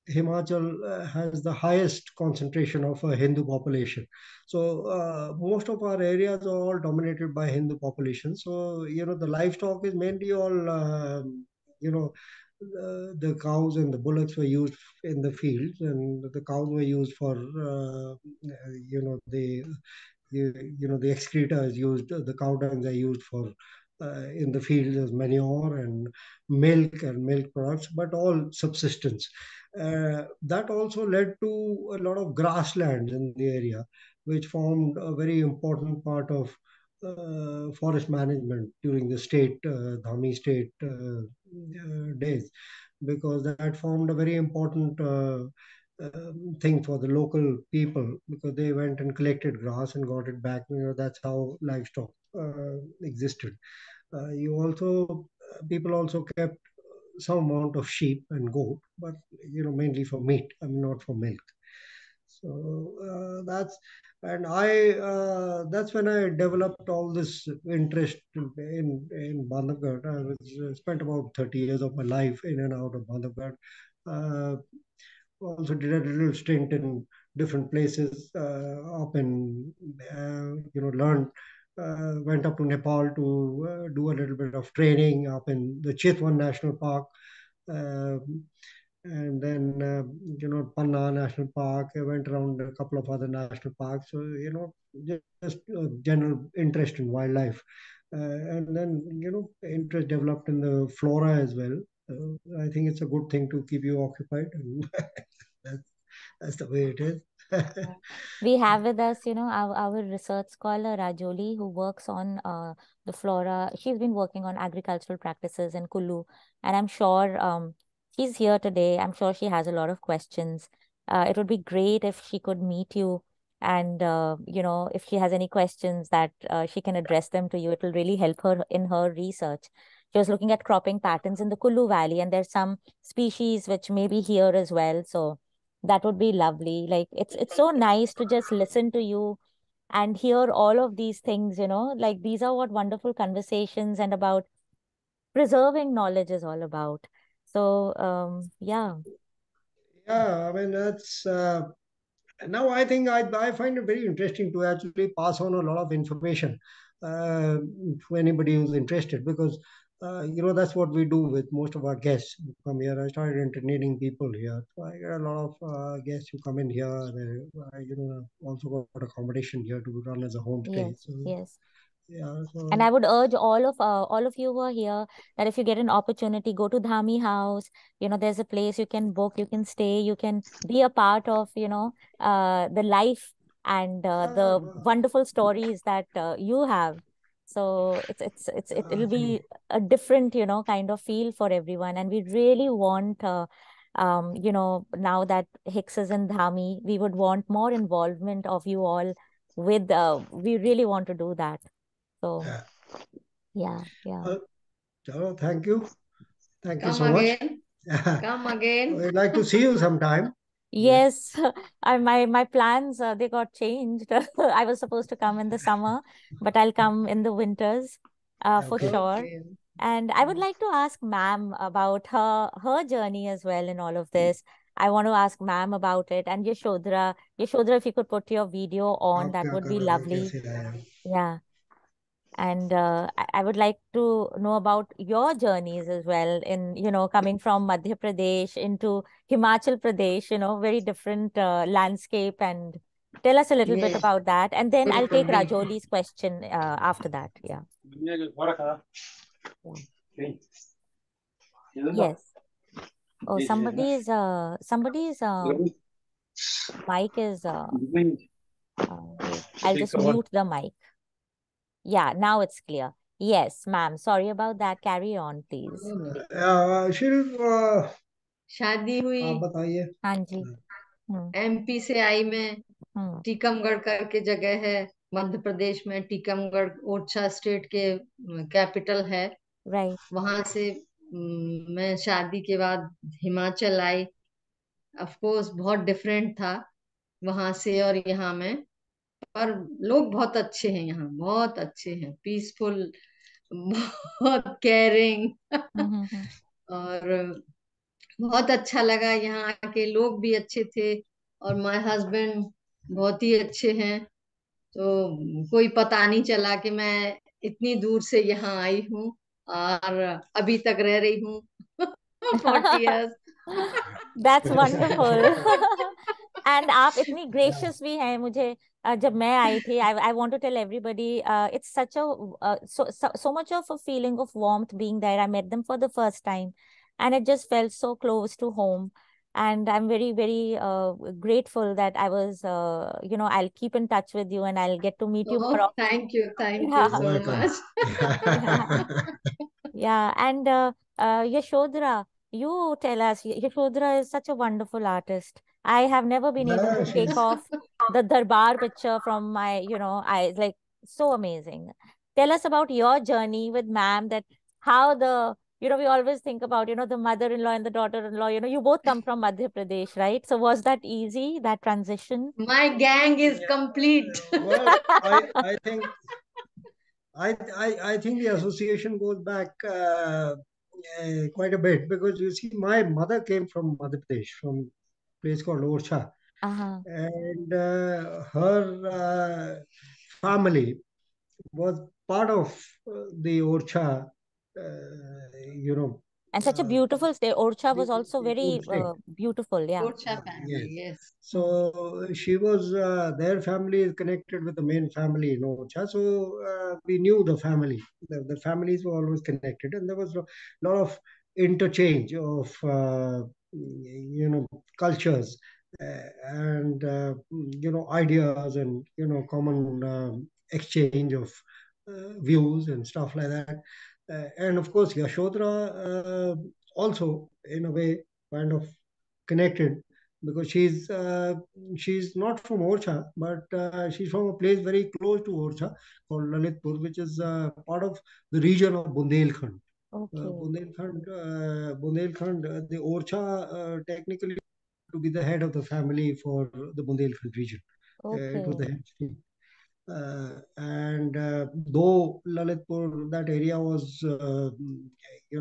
Himachal has the highest concentration of a Hindu population. So most of our areas are all dominated by Hindu population. So the livestock is mainly all you know the cows and the bullocks were used in the fields, and the cows were used for the the excreta is used, the cow dungs are used for in the fields as manure and milk products, but all subsistence. That also led to a lot of grasslands in the area, which formed a very important part of forest management during the Dhami state days, because that formed a very important thing for the local people, because they went and collected grass and got it back. That's how livestock existed. You also People also kept some amount of sheep and goat, but mainly for meat. I mean, not for milk. So that's when I developed all this interest in Bandhavgarh. I was spent about 30 years of my life in and out of Bandhavgarh. Uh, Also did a little stint in different places up in, learned, went up to Nepal to do a little bit of training up in the Chitwan National Park. Um and then, Panna National Park. I went around a couple of other national parks. So, just general interest in wildlife. And then, interest developed in the flora as well. I think it's a good thing to keep you occupied. And that's, that's the way it is. We have with us, our research scholar Rajoli, who works on the flora. She's been working on agricultural practices in Kullu, and I'm sure she's here today. I'm sure she has a lot of questions. It would be great if she could meet you, and if she has any questions that she can address them to you. It will really help her in her research. She was looking at cropping patterns in the Kullu Valley, and there's some species which may be here as well. So that would be lovely. Like it's so nice to just listen to you and hear all of these things, like these are what wonderful conversations and about preserving knowledge is all about. So yeah. Yeah, I mean, that's now I think I find it very interesting to actually pass on a lot of information to anybody who's interested, because that's what we do with most of our guests who come here. I started entertaining people here, so I get a lot of guests who come in here. Also got accommodation here to run as a homestay. Yes, So yes. yeah, And so I would urge all of you who are here that if you get an opportunity, go to Dhami House. There's a place you can book, you can stay, you can be a part of, the life and the wonderful stories that you have. So it'll thank you. be a different, kind of feel for everyone. And we really want, now that Hicks is in Dhami, we would want more involvement of you all with, we really want to do that. So. Yeah. Yeah. Chalo, thank you. Thank you Come so much. again. Come again. We'd like to see you sometime. Yes, my plans they got changed. I was supposed to come in the summer, but I'll come in the winters, for Okay. sure. Okay. And I would like to ask ma'am about her journey as well in all of this. I want to ask ma'am about it. And Yashodhara, if you could put your video on, that Okay, would okay, be okay, lovely. yeah. Yeah. And I would like to know about your journeys as well in, coming from Madhya Pradesh into Himachal Pradesh, very different landscape. And tell us a little bit Yes. about that. And then I'll take Totally. Rajoli's question after that. Yeah. Yes. Oh, somebody's mic is wait, I'll just mute the mic. Yeah, now it's clear. Yes, ma'am. Sorry about that. Carry on, please. शिल्प शादी हुई आप बताइए. हाँ जी. MP से आई मैं. टीकमगढ़ करके जगह है मध्य प्रदेश में. टीकमगढ़ ओरछा स्टेट के कैपिटल है. राइट. वहां से मैं शादी के बाद हिमाचल आई. ऑफ कोर्स बहुत डिफरेंट था वहां से और यहाँ में. पर लोग बहुत अच्छे हैं यहाँ. बहुत अच्छे हैं. पीसफुल. बहुत केयरिंग. और बहुत अच्छा लगा यहाँ आके. लोग भी अच्छे थे और माय हस्बैंड बहुत ही अच्छे हैं. तो कोई पता नहीं चला कि मैं इतनी दूर से यहाँ आई हूँ और अभी तक रह रही हूँ 40 years. That's wonderful. And आप इतनी gracious भी हैं. मुझे जब मैं आई थी, I want to tell everybody, it's such a so much of a feeling of warmth being there. I met them for the first time, and it just felt so close to home. And I'm very, very grateful that I was, I'll keep in touch with you and I'll get to meet you more often. Thank you Yeah. so much. Yeah. And Yashodhara, you tell us. Yashodhara is such a wonderful artist. I have never been able to take off the Darbar picture from my, eyes. Like, so amazing. Tell us about your journey with ma'am, that how we always think about, the mother-in-law and the daughter-in-law, you both come from Madhya Pradesh, right? So was that easy, that transition? My gang is complete. Well, I think I think the association goes back quite a bit, because you see, my mother came from Madhya Pradesh, from a place called Orcha. And her family was part of the Orcha, And such a beautiful state. Orcha was also very beautiful. Yeah. Orcha family, yes. So she was, their family is connected with the main family in Orcha. So we knew the family. The families were always connected, and there was a lot of interchange of, cultures and ideas and common exchange of views and stuff like that. And of course, Yashodhara also in a way kind of connected, because she's not from Orcha, but she's from a place very close to Orcha called Lalitpur, which is part of the region of Bundelkhand. Okay. Bundelkhand, the Orcha technically to be the head of the family for the Bundelkhand region. It was Okay. the head chief. And though Lalitpur, that area was, it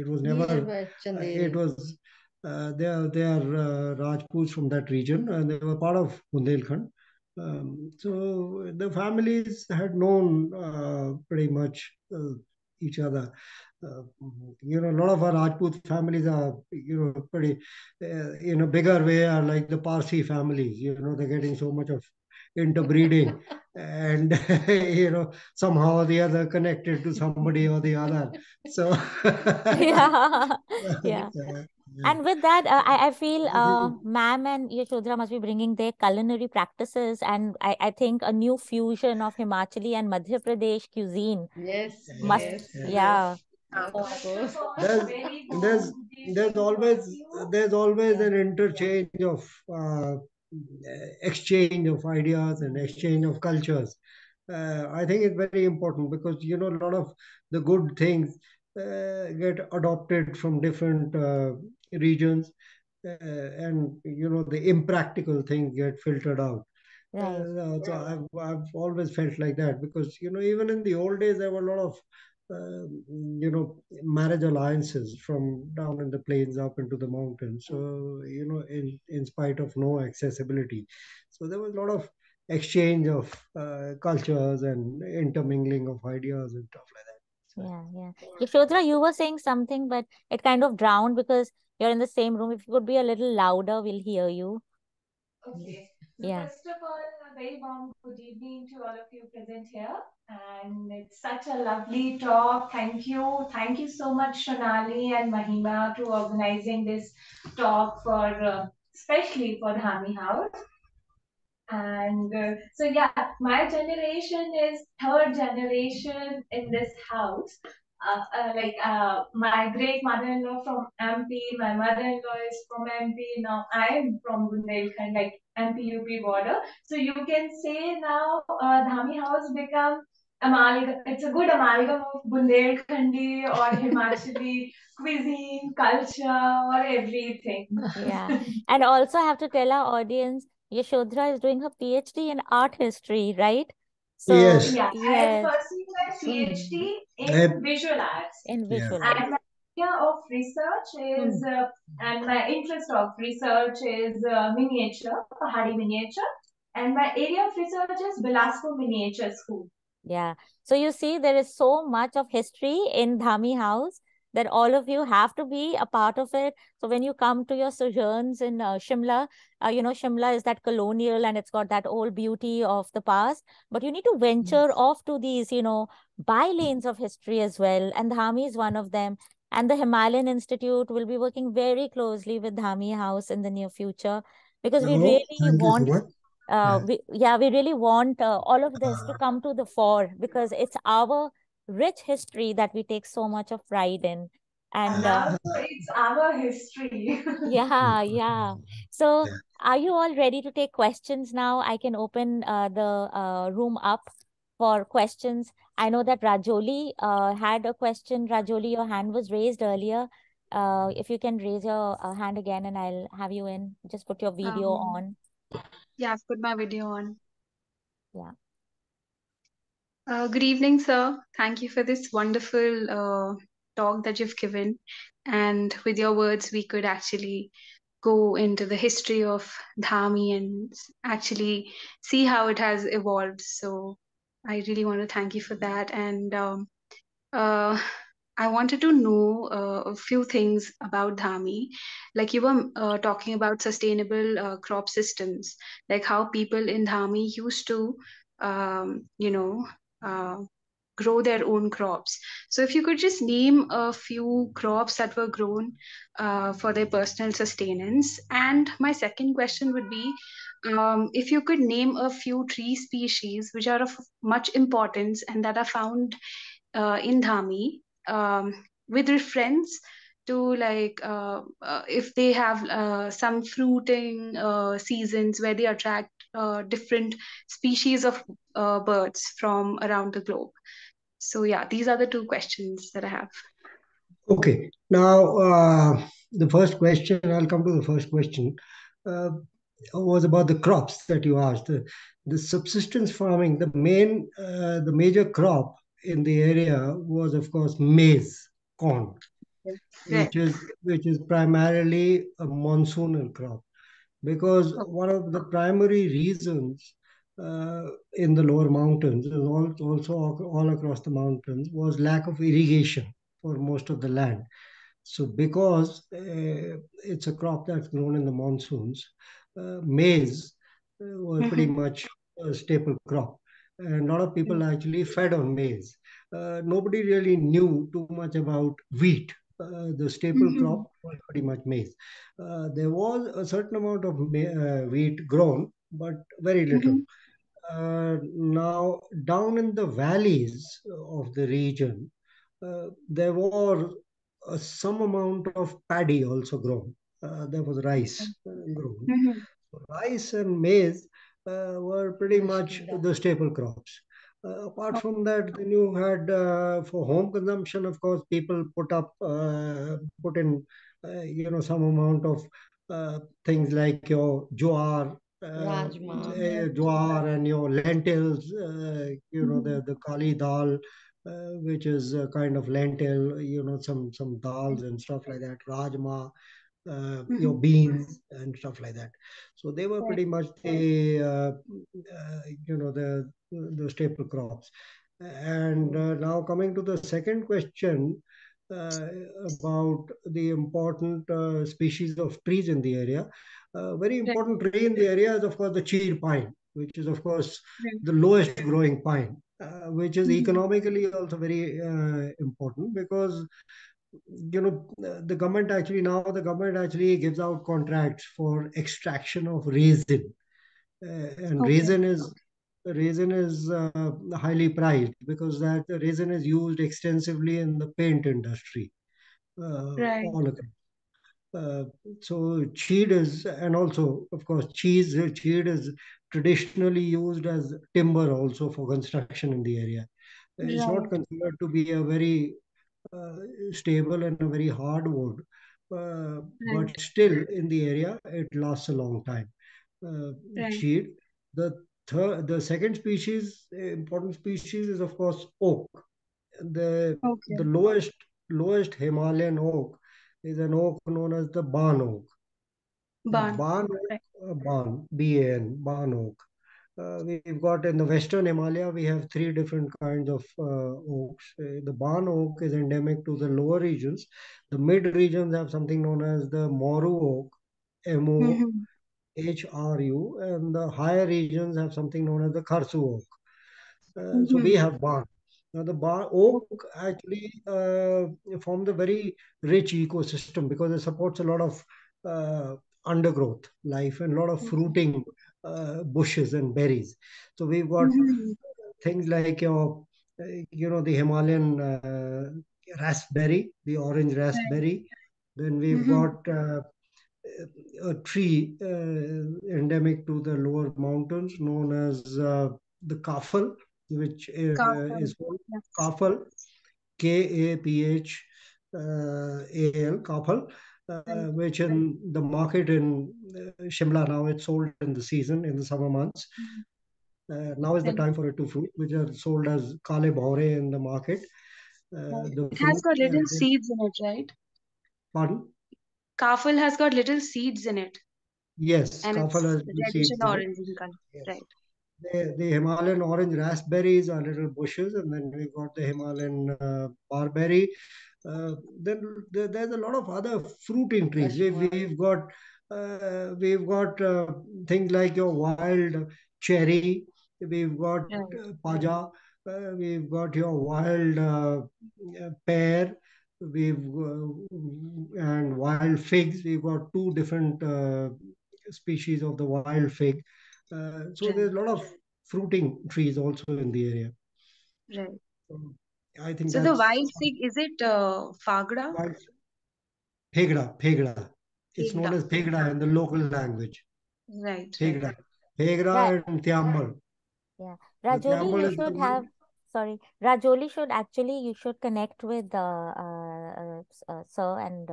was never, Nearby it Chanderi. was, they are Rajputs from that region, and they were part of Bundelkhand. So the families had known pretty much each other. A lot of our Rajput families are, pretty, in a bigger way, are like the Parsi families. They're getting so much of interbreeding, and somehow or the other connected to somebody or the other. So Yeah. Yeah. yeah. And with that, I feel I think, ma'am and Yashodhara must be bringing their culinary practices, and I think a new fusion of Himachali and Madhya Pradesh cuisine Yes, must, yes, yeah. of course. there's there's there's always Yeah. an interchange of exchange of ideas and exchange of cultures. I think it's very important, because a lot of the good things get adopted from different regions, and the impractical things get filtered out. Right. So I've always felt like that, because even in the old days there were a lot of marriage alliances from down in the plains up into the mountains. So in spite of no accessibility, so there was a lot of exchange of cultures and intermingling of ideas and stuff like that. So, Yeah, yeah. Yashodhara, you were saying something, but it kind of drowned because you're in the same room. If you could be a little louder, we'll hear you. Okay. So Yeah. first of all, a very warm good evening to all of you present here. And it's such a lovely talk. Thank you. Thank you so much, Shonali and Mahima, to organizing this talk for especially for Dhami House. And so, yeah, my generation is third generation in this house. My great mother-in-law from MP, my mother-in-law is from MP. Now I'm from Bundelkhand, like MP-UP border. So you can say now Dhami House become amalgam. It's a good amalgam of Bundelkhandi or Himachali cuisine, culture, or everything. Yeah. And also I have to tell our audience, Yashodhara is doing her PhD in art history, right? So, yes. Yeah, I am yes, pursuing my PhD I, in visual arts. in yeah. visual And arts. my area of research is, and my interest of research is miniature, Pahari miniature. And my area of research is Bilaspur Miniature School. Yeah. So you see, there is so much of history in Dhami House that all of you have to be a part of it. So when you come to your sojourns in Shimla, Shimla is that colonial and it's got that old beauty of the past. But you need to venture off to these, bylanes of history as well. And Dhami is one of them. And the Himalayan Institute will be working very closely with Dhami House in the near future, because we Oh, really thank you so want much. Yeah. we really want all of this to come to the fore, because it's our rich history that we take so much of pride in. And And also, it's our history. yeah, yeah. So, Yeah. are you all ready to take questions now? I can open the room up for questions. I know that Rajoli had a question. Rajoli, your hand was raised earlier. If you can raise your hand again, and I'll have you in. Just put your video on. Yeah, I've put my video on. Yeah. Good evening, sir. Thank you for this wonderful talk that you've given. And with your words, we could actually go into the history of Dhami and actually see how it has evolved. So I really want to thank you for that. And uh, I wanted to know a few things about Dhami. Like you were talking about sustainable crop systems, like how people in Dhami used to, um, you know, uh, grow their own crops. So if you could just name a few crops that were grown for their personal sustenance. And my second question would be, if you could name a few tree species which are of much importance and that are found in Dhami, with reference to like if they have some fruiting seasons where they attract different species of birds from around the globe. So yeah, these are the two questions that I have. Okay. Now, the first question, I'll come to the first question, uh, was about the crops that you asked. The subsistence farming, the major crop in the area was, of course, maize, corn, Right. which is primarily a monsoonal crop, because Oh, one of the primary reasons in the lower mountains and also all across the mountains was lack of irrigation for most of the land. So because it's a crop that's grown in the monsoons, maize was pretty mhm, much a staple crop. And a lot of people actually fed on maize. Nobody really knew too much about wheat. The staple mhm, crop was pretty much maize. There was a certain amount of wheat grown, but very little. mhm. Now, down in the valleys of the region, there was some amount of paddy also grown. There was rice grown. Mhm. Rice and maize were pretty much Bashmada. the staple crops. Apart Oh, from that, then you had for home consumption, of course, people put in, some amount of things like your Rajma. jowar and your lentils, mhm, the kali dal, which is a kind of lentil, some dals and stuff like that, rajma, your mhm. beans and stuff like that. So they were Right. pretty much the staple crops. And now coming to the second question uh, about the important species of trees in the area. Very Right. important tree in the area is of course the cheer pine, which is of course Right. the lowest growing pine, which is Mhm. economically also very important because the government actually gives out contracts for extraction of resin, and Okay. resin is highly prized because that resin is used extensively in the paint industry Right. all across. uh, so cheed is, and also of course cheed is traditionally used as timber also for construction in the area. It's not Right. considered to be a very uh, stable and a very hard wood, Right. but still in the area it lasts a long time. Uh, Right. Cheed. The second species, important species, is of course oak. The Okay. lowest Himalayan oak is an oak known as the barn oak. Barn. Barn Right. oak, barn, B-A-N, barn oak. We've got in the Western Himalaya, we have three different kinds of oaks. The barn oak is endemic to the lower regions. The mid regions have something known as the Moru oak, Mhm. Mohru, and the higher regions have something known as the Kharsu oak. So we Mhm. have barn. Now the barn oak Okay. actually forms a very rich ecosystem because it supports a lot of uh, undergrowth life and a lot of Okay. fruiting bushes and berries. So we've got Mhm. things like the Himalayan raspberry, the orange Right. raspberry. Then we've Mhm. got a tree endemic to the lower mountains known as the kafal, which Castle. is called Yes. kafal, Kapal, kafal, Right. which in the market in Shimla now it's sold in the season in the summer months. Mhm. Now is the Right. time for it to fruit, which are sold as kale bhaure in the market. Right. The It has fruit, got little seeds in it, right? pardon? Kafal has got little seeds in it, Yes, and kafal it's has the reddish and seeds in it. orange in color. Yes. Right. The Himalayan orange raspberries are little bushes, and then we've got the Himalayan barberry. There's a lot of other fruiting trees. Kashmir. We've got things like your wild cherry. We've got Right. paja. we've got your wild pear, and wild figs. We've got two different species of the wild fig. So Right. there's a lot of fruiting trees also in the area. Right. So I think So the that's wild fig, is it Fagra? wild Pegra, Pegra. It's known Figda. as Pegra in the local language. Right, right. Pegra. Pegra Right. and Thiambal. Yeah. The Rajoli, Thiambal you is should the have, sorry, Rajoli should actually, you should connect with sir and,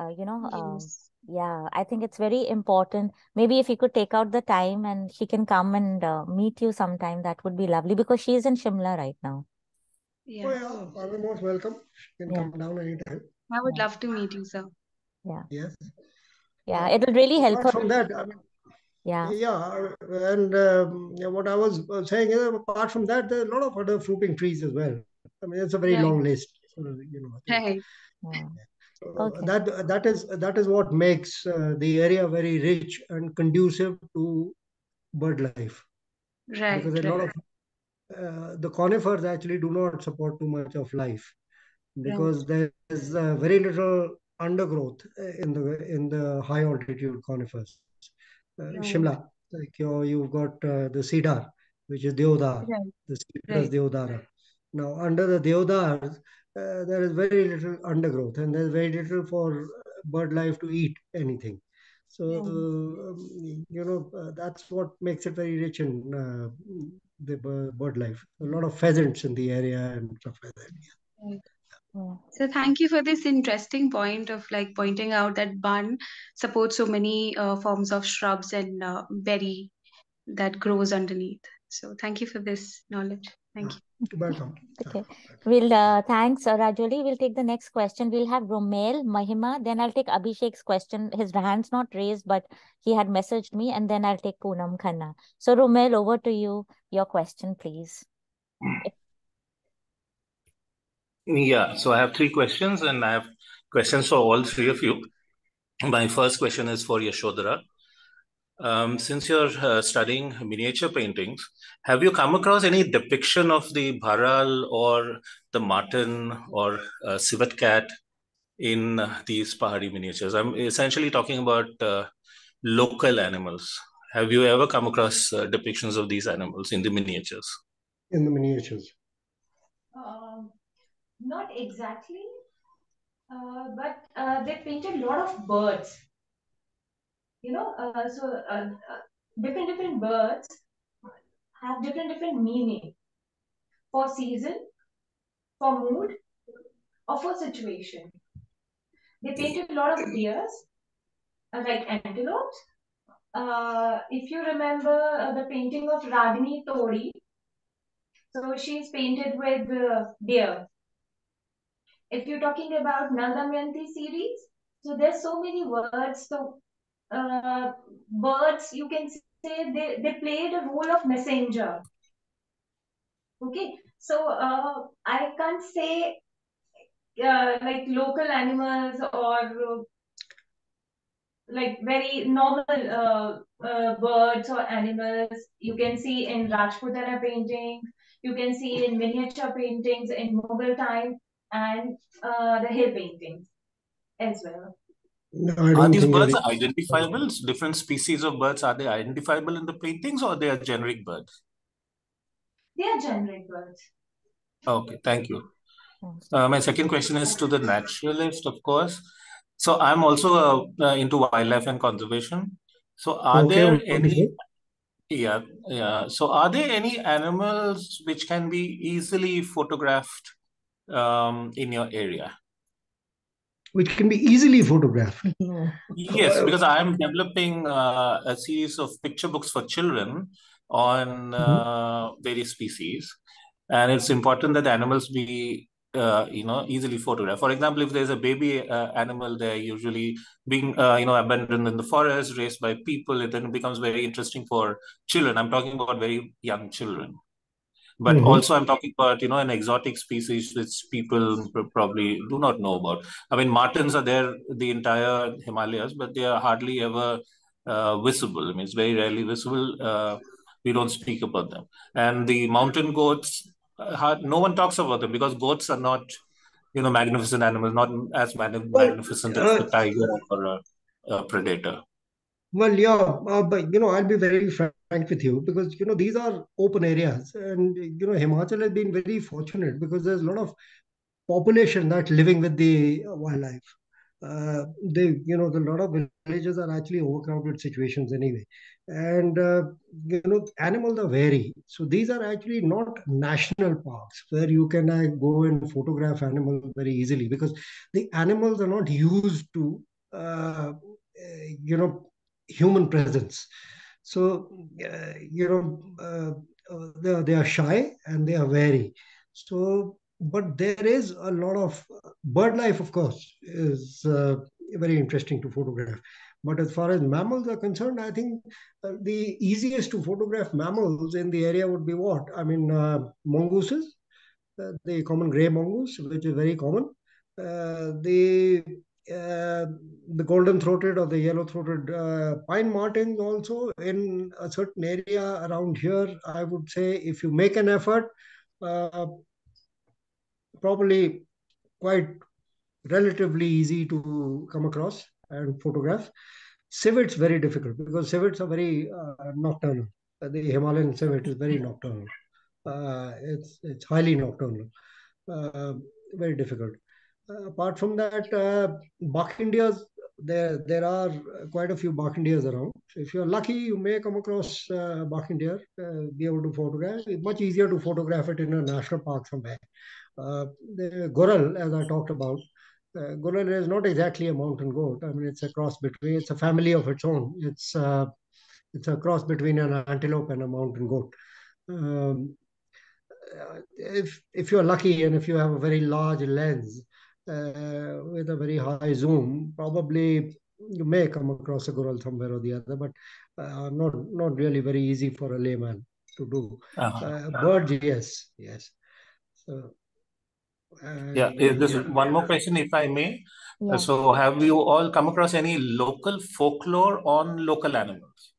Yes. yeah, I think it's very important. Maybe if you could take out the time and she can come and meet you sometime, that would be lovely because she's in Shimla right now. Oh Yeah. yeah, I'm most welcome. You can Yeah. come down anytime. I would Yeah. love to meet you, sir. Yeah. Yes. Yeah. It'll really help Apart her. from that, I mean, Yeah. yeah, and what I was saying is, apart from that, there are a lot of other fruiting trees as well. I mean, it's a very Right. long list. So, I think Right. Yeah. so Okay. that is what makes the area very rich and conducive to bird life, Right, because a lot right, of the conifers actually do not support too much of life, right, because there is very little undergrowth in the high altitude conifers. right, Shimla, like you've got the cedar, which is deodar, right, the Cyperus right, deodara. Now, under the deodars, there is very little undergrowth, and there's very little for bird life to eat anything. So, that's what makes it very rich in the bird life. A lot of pheasants in the area and stuff like that. right. Yeah. So thank you for this interesting point of like pointing out that Ban supports so many forms of shrubs and berry that grows underneath. So thank you for this knowledge. Thank you. Welcome. Okay. We'll thanks, Rajoli. We'll take the next question. We'll have Romel, Mahima, then I'll take Abhishek's question. His hand's not raised, but he had messaged me, and then I'll take Poonam Khanna. So, Romel, over to you. Your question, please. Yeah, so I have three questions, and I have questions for all three of you. My first question is for Yashodhara. Since you're studying miniature paintings, have you come across any depiction of the bharal or the marten or civet cat in these Pahari miniatures? I'm essentially talking about local animals. Have you ever come across depictions of these animals in the miniatures? In the miniatures. Not exactly, but they painted a lot of birds. Different birds have different meaning for season, for mood, or for situation. They painted a lot of deers, like antelopes. If you remember the painting of Ragini Tori, so she's painted with deer. If you're talking about Nal Damayanti series, so there's so many words. So birds, you can say they played a role of messenger. Okay, so I can't say like local animals or like very normal birds or animals you can see in Rajputana paintings, you can see in miniature paintings in Mughal time, and the hill paintings as well. No, I Are don't these think birds you're. identifiable? Different species of birds, are they identifiable in the paintings, or they are generic birds? They are generic birds. Okay, thank you. My second question is to the naturalist, of course. So I'm also into wildlife and conservation. So are Okay, there any, wonderful. yeah. So are there any animals which can be easily photographed in your area? Which can be easily photographed. Yes, because I'm developing a series of picture books for children on various species, and it's important that the animals be, easily photographed. For example, if there's a baby animal, they're usually being, abandoned in the forest, raised by people. It then becomes very interesting for children. I'm talking about very young children. But also, I'm talking about, an exotic species which people probably do not know about. I mean, martens are there the entire Himalayas, but they are hardly ever visible. I mean, it's very rarely visible. We don't speak about them. And the mountain goats, no one talks about them because goats are not, magnificent animals, not as magnificent as the tiger or a predator. Well, yeah, but I'll be very frank with you because these are open areas, and Himachal has been very fortunate because there's a lot of population that's living with the wildlife. A lot of villages are actually overcrowded situations anyway, and animals are vary. So these are actually not national parks where you can go and photograph animals very easily because the animals are not used to, human presence. So, they are shy and they are wary. So, but there is a lot of bird life, of course, is very interesting to photograph. But as far as mammals are concerned, I think the easiest to photograph mammals in the area would be what? I mean, mongooses, the common gray mongoose, which is very common. The golden-throated or the yellow-throated pine martens also in a certain area around here. I would say if you make an effort, uh, probably quite relatively easy to come across and photograph. Civets very difficult because civets are very nocturnal. The Himalayan civet is very nocturnal. It's highly nocturnal. Uh, Very difficult. Apart from that, Bakhindias, there are quite a few Bakhindias around. So if you're lucky, you may come across Bakhindia, be able to photograph. It's much easier to photograph it in a national park somewhere. The Goral, as I talked about, Goral is not exactly a mountain goat. I mean, it's a family of its own. It's a cross between an antelope and a mountain goat. If you're lucky and if you have a very large lens with a very high zoom, probably you may come across a goral somewhere or the other, but not really very easy for a layman to do. Birds, yes. So, Yeah, there's one more question, if I may. Yeah. So, have you all come across any local folklore on local animals?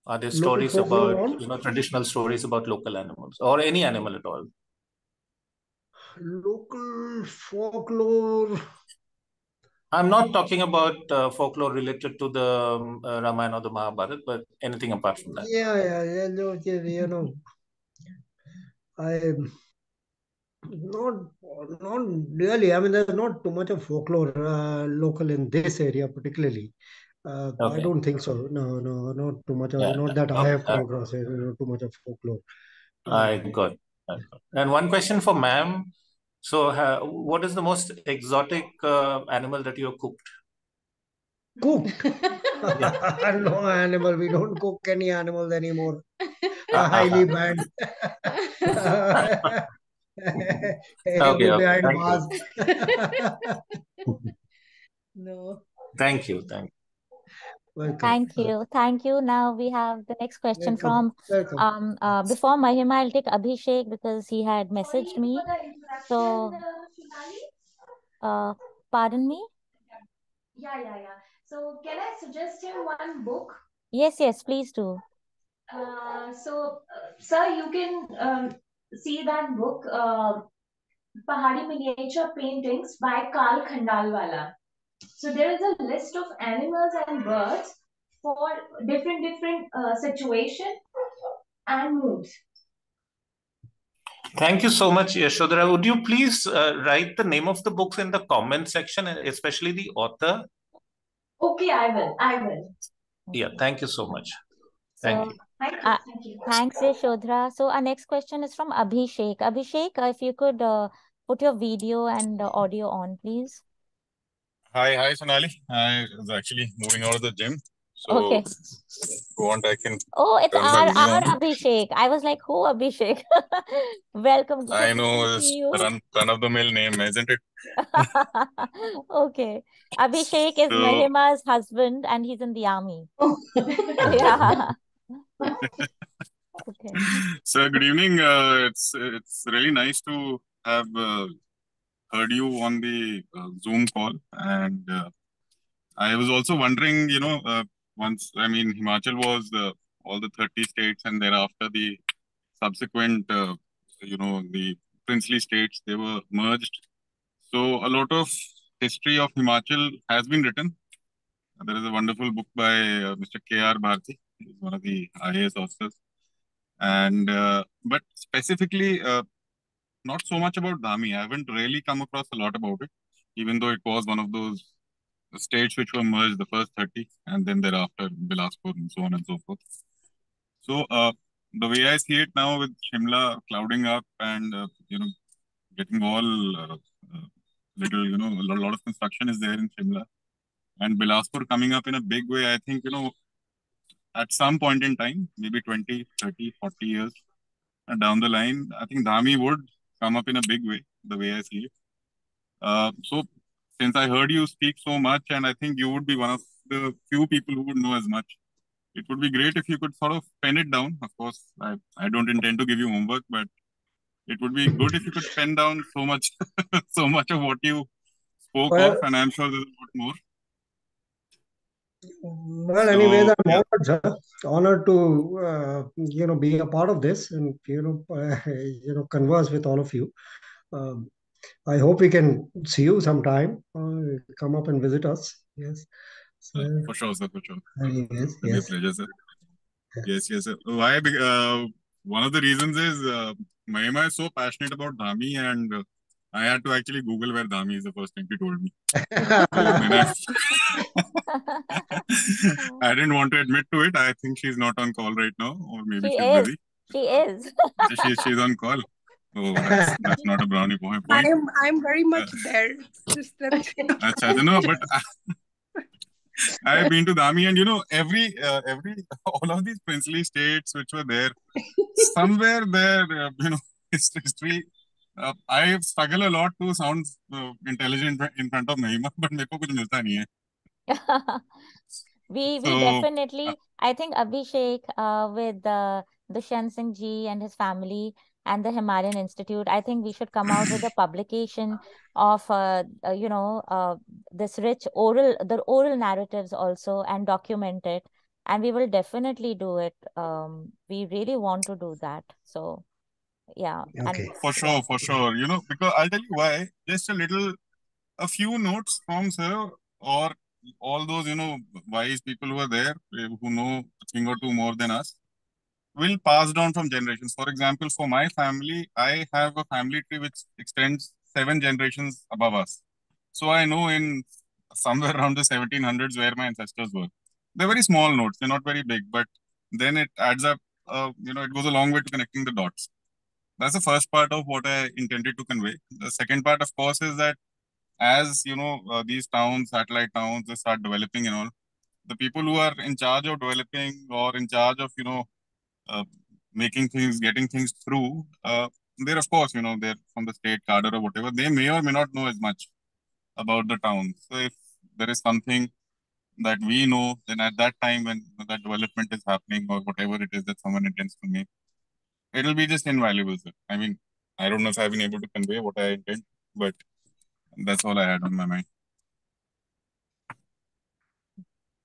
Are there Local stories folklore about, on? traditional stories about local animals or any animal at all? Local folklore. I'm not talking about folklore related to the Ramayana or the Mahabharata, but anything apart from that. Yeah. No, I not really. I mean, there's not too much of folklore local in this area particularly. I Okay. don't think so. No, not too much. Yeah, Not that I have come okay. across it. Too much of folklore. I got. And one question for ma'am. So, what is the most exotic animal that you have cooked? Cooked? Yeah. No animal. We don't cook any animals anymore. Uh-huh. Highly banned. Okay, Behind thank bars. No. Thank you. Welcome. Thank you. Now we have the next question Welcome. from before Mahima, I'll take Abhishek because he had messaged me. So pardon me? Yeah. So can I suggest him one book? Yes, please do. Sir, you can see that book, Pahadi Miniature Paintings by Karl Khandalwala. So there is a list of animals and birds for different situation and moods. Thank you so much, Yashodhara. Would you please write the name of the books in the comment section, especially the author? Okay, I will. Yeah, thank you so much. Thank you. Thank you. Thanks, Yashodhara. So our next question is from Abhishek. Abhishek, if you could put your video and audio on, please. Hi, Sonali. I was actually moving out of the gym. So, Okay. if you want, I can. Oh, it's turn my video our on. Abhishek. I was like, who Abhishek? Welcome. So I good know to it's see you. run of the mill name, isn't it? Okay. Abhishek is So, Mahima's husband and he's in the army. okay. Yeah. Okay. So, good evening. It's really nice to have heard you on the Zoom call, and I was also wondering, once Himachal was all the 30 states, and thereafter the subsequent the princely states, they were merged. So a lot of history of Himachal has been written. There is a wonderful book by Mr. K.R. Bharti. He's one of the IAS officers. And but specifically, not so much about Dhami. I haven't really come across a lot about it, even though it was one of those states which were merged, the first 30, and then thereafter Bilaspur and so on and so forth. So the way I see it now, with Shimla clouding up and getting all little, a lot of construction is there in Shimla, and Bilaspur coming up in a big way, I think, at some point in time, maybe 20, 30, 40 years down the line, I think Dhami would come up in a big way, the way I see it. So since I heard you speak so much, and I think you would be one of the few people who would know as much, it would be great if you could sort of pen it down. Of course, I don't intend to give you homework, but it would be good if you could pen down so much, so much of what you spoke Well, of, and I'm sure there's a lot more. Well, anyways, So I'm yeah, honored, sir. Honored to be a part of this and converse with all of you. Um, I hope we can see you sometime. Come up and visit us. Yes. So, for sure, sir, for sure. anyways, It'll be a yes. pleasure, sir. Yes, sir. Why? One of the reasons is Mahima is so passionate about Dhami, and I had to actually Google where Dhami is the first thing she told me. And then I didn't want to admit to it. I think she's not on call right now, or maybe She she's is. busy. She is. She's on call. Oh, that's not a brownie point. I'm very much there. Just that. I don't know, but I've been to Dhami, and every all of these princely states which were there, somewhere there, history. I struggle a lot to sound intelligent in front of Mahima, but मेरे को कुछ मिलता नहीं है. We So definitely, I think Abhishek with Dushyant Singh ji and his family and the Himalayan Institute, I think we should come out with a publication of this rich the oral narratives also, and document it, and we will definitely do it. We really want to do that. So yeah, and Okay. for sure, because I'll tell you why. Just a few notes from sir, or all those wise people who are there, who know a thing or two more than us, will pass down from generations. For example, for my family, I have a family tree which extends 7 generations above us. So I know in somewhere around the 1700s where my ancestors were. They're very small notes, they're not very big, but then it adds up, it goes a long way to connecting the dots. That's the first part of what I intended to convey. The second part, of course, is that as these towns, satellite towns, they start developing and all, the people who are in charge of developing or in charge of making things, getting things through, they're of course they're from the state cadre or whatever. They may or may not know as much about the town. So if there is something that we know, then at that time when that development is happening or whatever it is that someone intends to make, it'll be just invaluable, sir. I mean, I don't know if I've been able to convey what I intend, but that's all I had on my mind.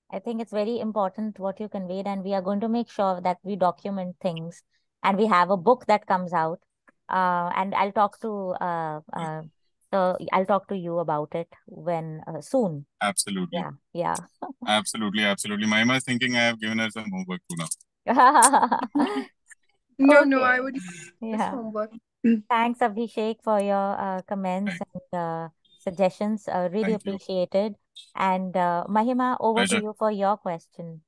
I think it's very important what you conveyed, and we are going to make sure that we document things, and we have a book that comes out. And I'll talk to I'll talk to you about it when soon. Absolutely. Yeah. Absolutely. Mahima is thinking I have given her some homework too now. No, Okay. I would Yeah. homework. Thanks, Abhishek, for your comments and suggestions. Really Thank you. appreciated. And Mahima, over to Pleasure. you for your question.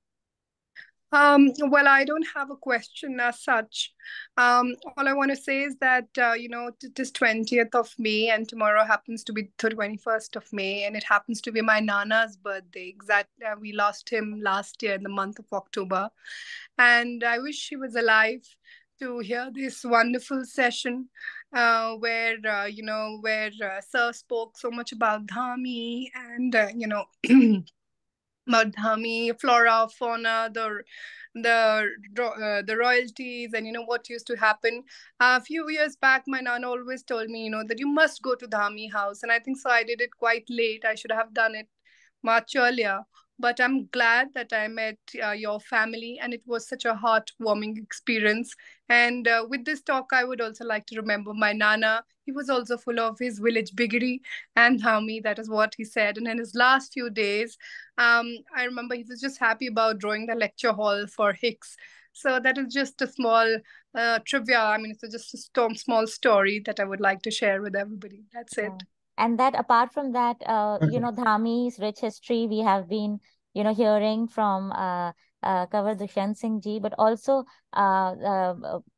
Well, I don't have a question as such. All I want to say is that, it is 20th of May and tomorrow happens to be the 21st of May, and it happens to be my Nana's birthday. Exactly. We lost him last year in the month of October. And I wish he was alive to hear this wonderful session where Sir spoke so much about Dhami and, about Dhami, flora, fauna, the royalties, and what used to happen. A few years back, my Nana always told me, that you must go to Dhami house, and I think so I did it quite late. I should have done it much earlier. But I'm glad that I met your family, and it was such a heartwarming experience. And with this talk, I would also like to remember my Nana. He was also full of his village biggery and Dhami. That is what he said. And in his last few days, I remember he was just happy about drawing the lecture hall for Hicks. So that is just a small trivia. I mean, it's just a small story that I would like to share with everybody. That's it. Yeah. And that apart from that, Okay. Dhami's rich history, we have been, hearing from Kanwar Dushyant Singh ji, but also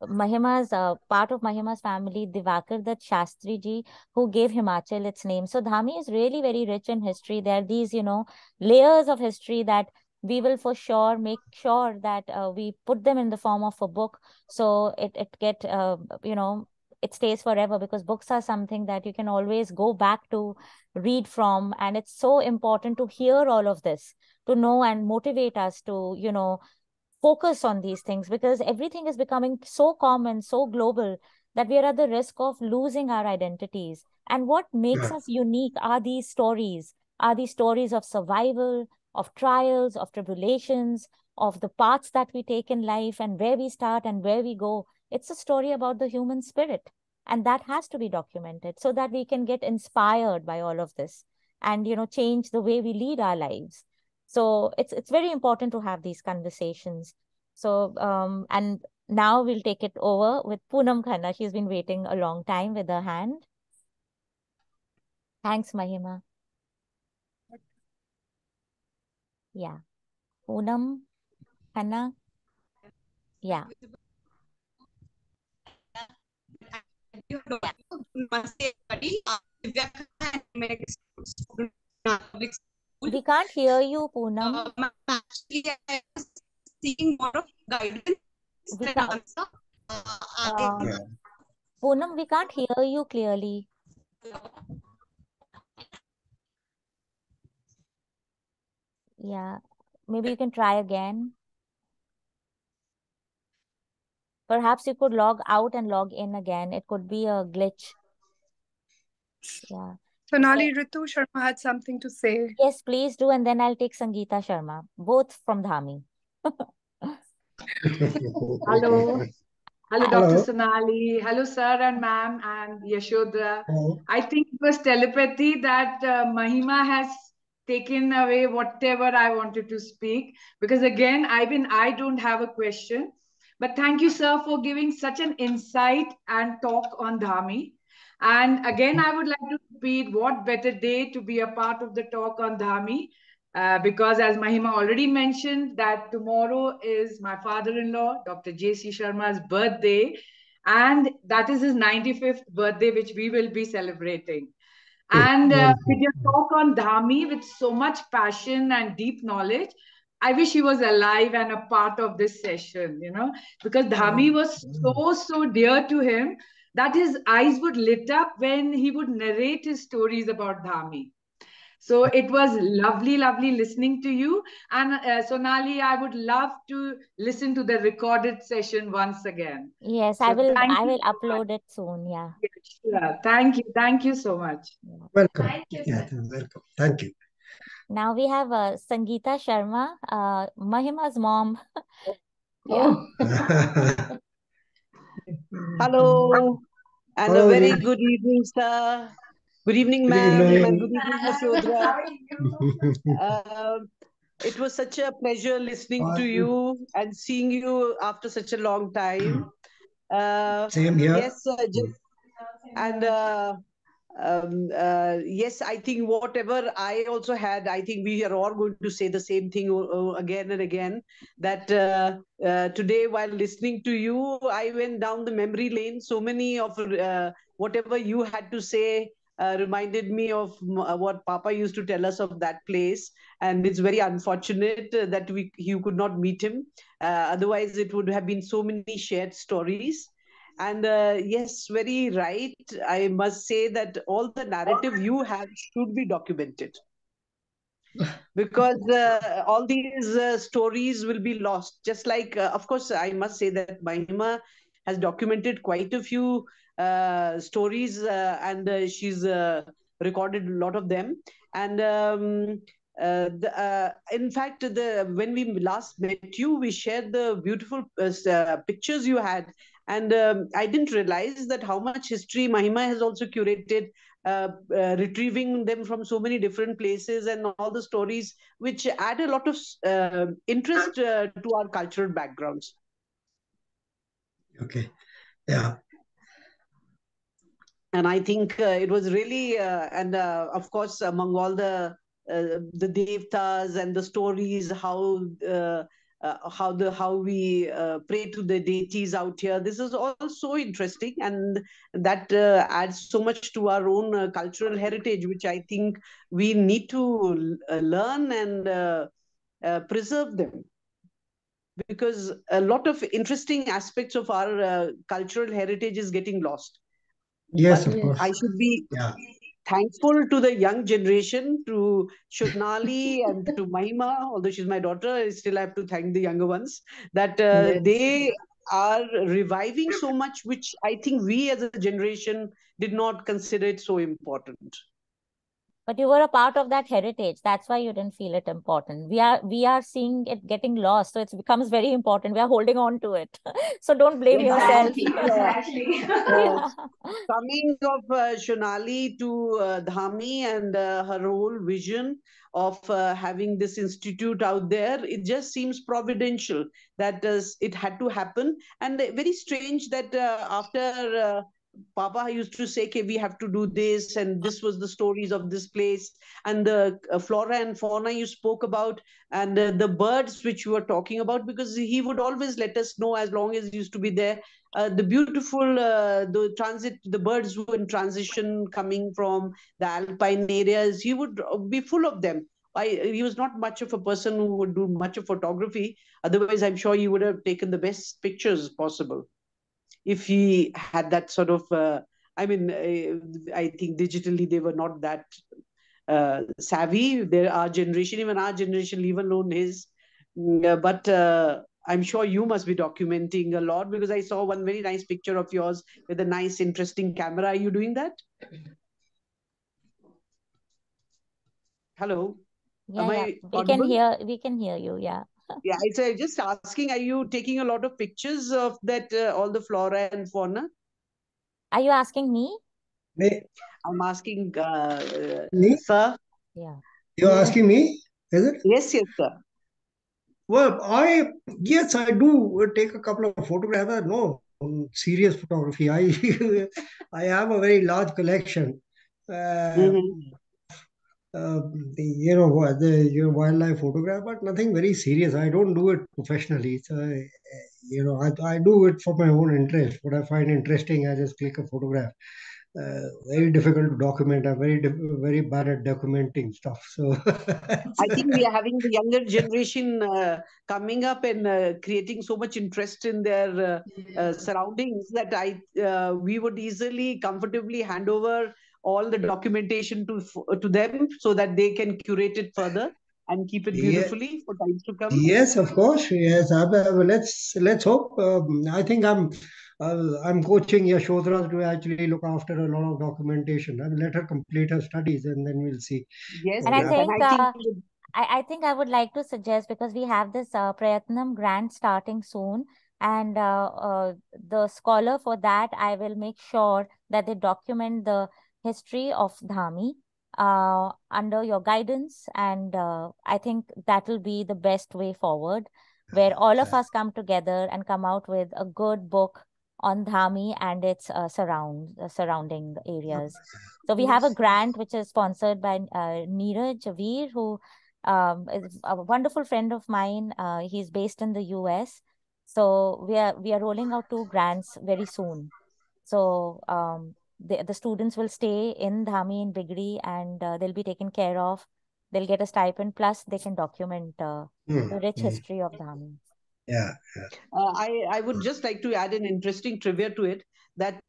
Mahima's, part of Mahima's family, Divakar Dutt Shastri ji, who gave Himachal its name. So Dhami is really very rich in history. There are these, layers of history that we will for sure make sure that we put them in the form of a book, so it stays forever, because books are something that you can always go back to, read from, and it's so important to hear all of this, to know and motivate us to focus on these things, because everything is becoming so common, so global, that we are at the risk of losing our identities. And what makes Yeah. us unique are these stories, of survival, of trials, of tribulations, of the paths that we take in life, and where we start and where we go. It's a story about the human spirit, and that has to be documented so that we can get inspired by all of this and change the way we lead our lives. So it's very important to have these conversations. So and now we'll take it over with Poonam Khanna. She's been waiting a long time with her hand. Thanks, Mahima. Yeah. Poonam Khanna. Yeah. Namaste, everybody. Divya Khanna, I'm a public school. We can't hear you, Poonam. Actually, I was seeking more of guidance We and can't. answer. Yeah. Poonam, we can't hear you clearly. Yeah. Maybe you can try again. Perhaps you could log out and log in again. It could be a glitch. Yeah. Sonali, Ritu Sharma had something to say. Yes, please do. And then I'll take Sangeeta Sharma, both from Dhami. Hello. Hello, Dr. Hello. Sonali. Hello, sir and ma'am and Yashodhara. Hello. I think it was telepathy that Mahima has taken away whatever I wanted to speak. Because again, I don't have a question. But thank you, sir, for giving such an insight and talk on Dhami. And again, I would like to repeat, what better day to be a part of the talk on Dhami. Because as Mahima already mentioned, that tomorrow is my father-in-law, Dr. J.C. Sharma's birthday, and that is his 95th birthday, which we will be celebrating. And with your talk on Dhami with so much passion and deep knowledge, I wish he was alive and a part of this session, because Dhami was so dear to him that his eyes would lit up when he would narrate his stories about Dhami. So it was lovely listening to you. And Sonali, I would love to listen to the recorded session once again. Yes, So I will thank you so much. upload it soon. Yeah. Sure. Thank you so much. Yeah. Welcome. Thank you, Yeah, sir. welcome. Thank you. Now we have Sangeeta Sharma, Mahima's mom. Yeah. Oh. Hello, and Hello, a very Ji. good evening, sir. Good evening, Good ma'am, and evening. good evening, Yashodhara. It was such a pleasure listening to you and seeing you after such a long time. Same here. Yes, and yes, I think whatever I also had, I think we are all going to say the same thing again and again. That today, while listening to you, I went down the memory lane. So many of whatever you had to say reminded me of what Papa used to tell us of that place. And it's very unfortunate that you could not meet him. Otherwise, it would have been so many shared stories. And yes, very right. I must say that all the narrative you have should be documented, because all these stories will be lost. Just like, of course, I must say that Mahima has documented quite a few stories, and she's recorded a lot of them. And in fact, when we last met you, we shared the beautiful pictures you had, and I didn't realize that how much history Mahima has also curated, retrieving them from so many different places, and all the stories which add a lot of interest to our cultural backgrounds. Okay. Yeah. And I think it was really, and of course, among all the devtas and the stories, how we pray to the deities out here. This is all so interesting, and that adds so much to our own cultural heritage, which I think we need to learn and preserve them, because a lot of interesting aspects of our cultural heritage is getting lost. Yes, But of course. I should be Yeah. thankful to the young generation, to Shonali and to Mahima, although she's my daughter, I still have to thank the younger ones, that Yes. they are reviving so much, which I think we as a generation did not consider it so important. But you were a part of that heritage. That's why you didn't feel it important. We are seeing it getting lost. So it becomes very important. We are holding on to it. So don't blame yourself. Exactly. Coming of Shonali to Dhami and her whole vision of having this institute out there, it just seems providential that it had to happen. And very strange that after Papa used to say, okay, we have to do this, and this was the stories of this place, and the flora and fauna you spoke about, and the birds which you were talking about, because he would always let us know as long as he used to be there. The beautiful the birds who in transition coming from the alpine areas, he would be full of them. He was not much of a person who would do much of photography. Otherwise, I'm sure he would have taken the best pictures possible if he had that sort of. I mean, I think digitally they were not that savvy. There our generation, even our generation, leave alone his. But I'm sure you must be documenting a lot, because I saw one very nice picture of yours with a nice, interesting camera. Are you doing that? Hello? Yeah, Am yeah. I We can hear you. Yeah. Yeah, so just asking, are you taking a lot of pictures of that, all the flora and fauna? Are you asking me? Me? I'm asking, Me? sir. Yeah. You're asking me, is it? Yes, yes, sir. Well, yes, I do take a couple of photographs. No, serious photography. I have a very large collection. The wildlife photograph, but nothing very serious. I don't do it professionally. So, I do it for my own interest. What I find interesting, I just click a photograph. Very difficult to document. I'm very bad at documenting stuff. So I think we are having the younger generation coming up and creating so much interest in their surroundings that we would easily, comfortably hand over all the documentation to them, so that they can curate it further and keep it beautifully for times to come. Yes, of course. Yes, let's hope. I think I'm coaching Yashodhara to actually look after a lot of documentation. I will let her complete her studies, and then we'll see. Yes, And yes. I think I would like to suggest, because we have this Prayatnam grant starting soon, and the scholar for that, I will make sure that they document the history of Dhami under your guidance, and I think that will be the best way forward, where all of us come together and come out with a good book on Dhami and its surrounding areas. So we have a grant which is sponsored by Neeraj Veer, who is a wonderful friend of mine. He's based in the US. So we are rolling out 2 grants very soon. So the students will stay in Dhami in Bigri, and they'll be taken care of. They'll get a stipend, plus they can document the rich history of Dhami. Yeah. I would just like to add an interesting trivia to it, that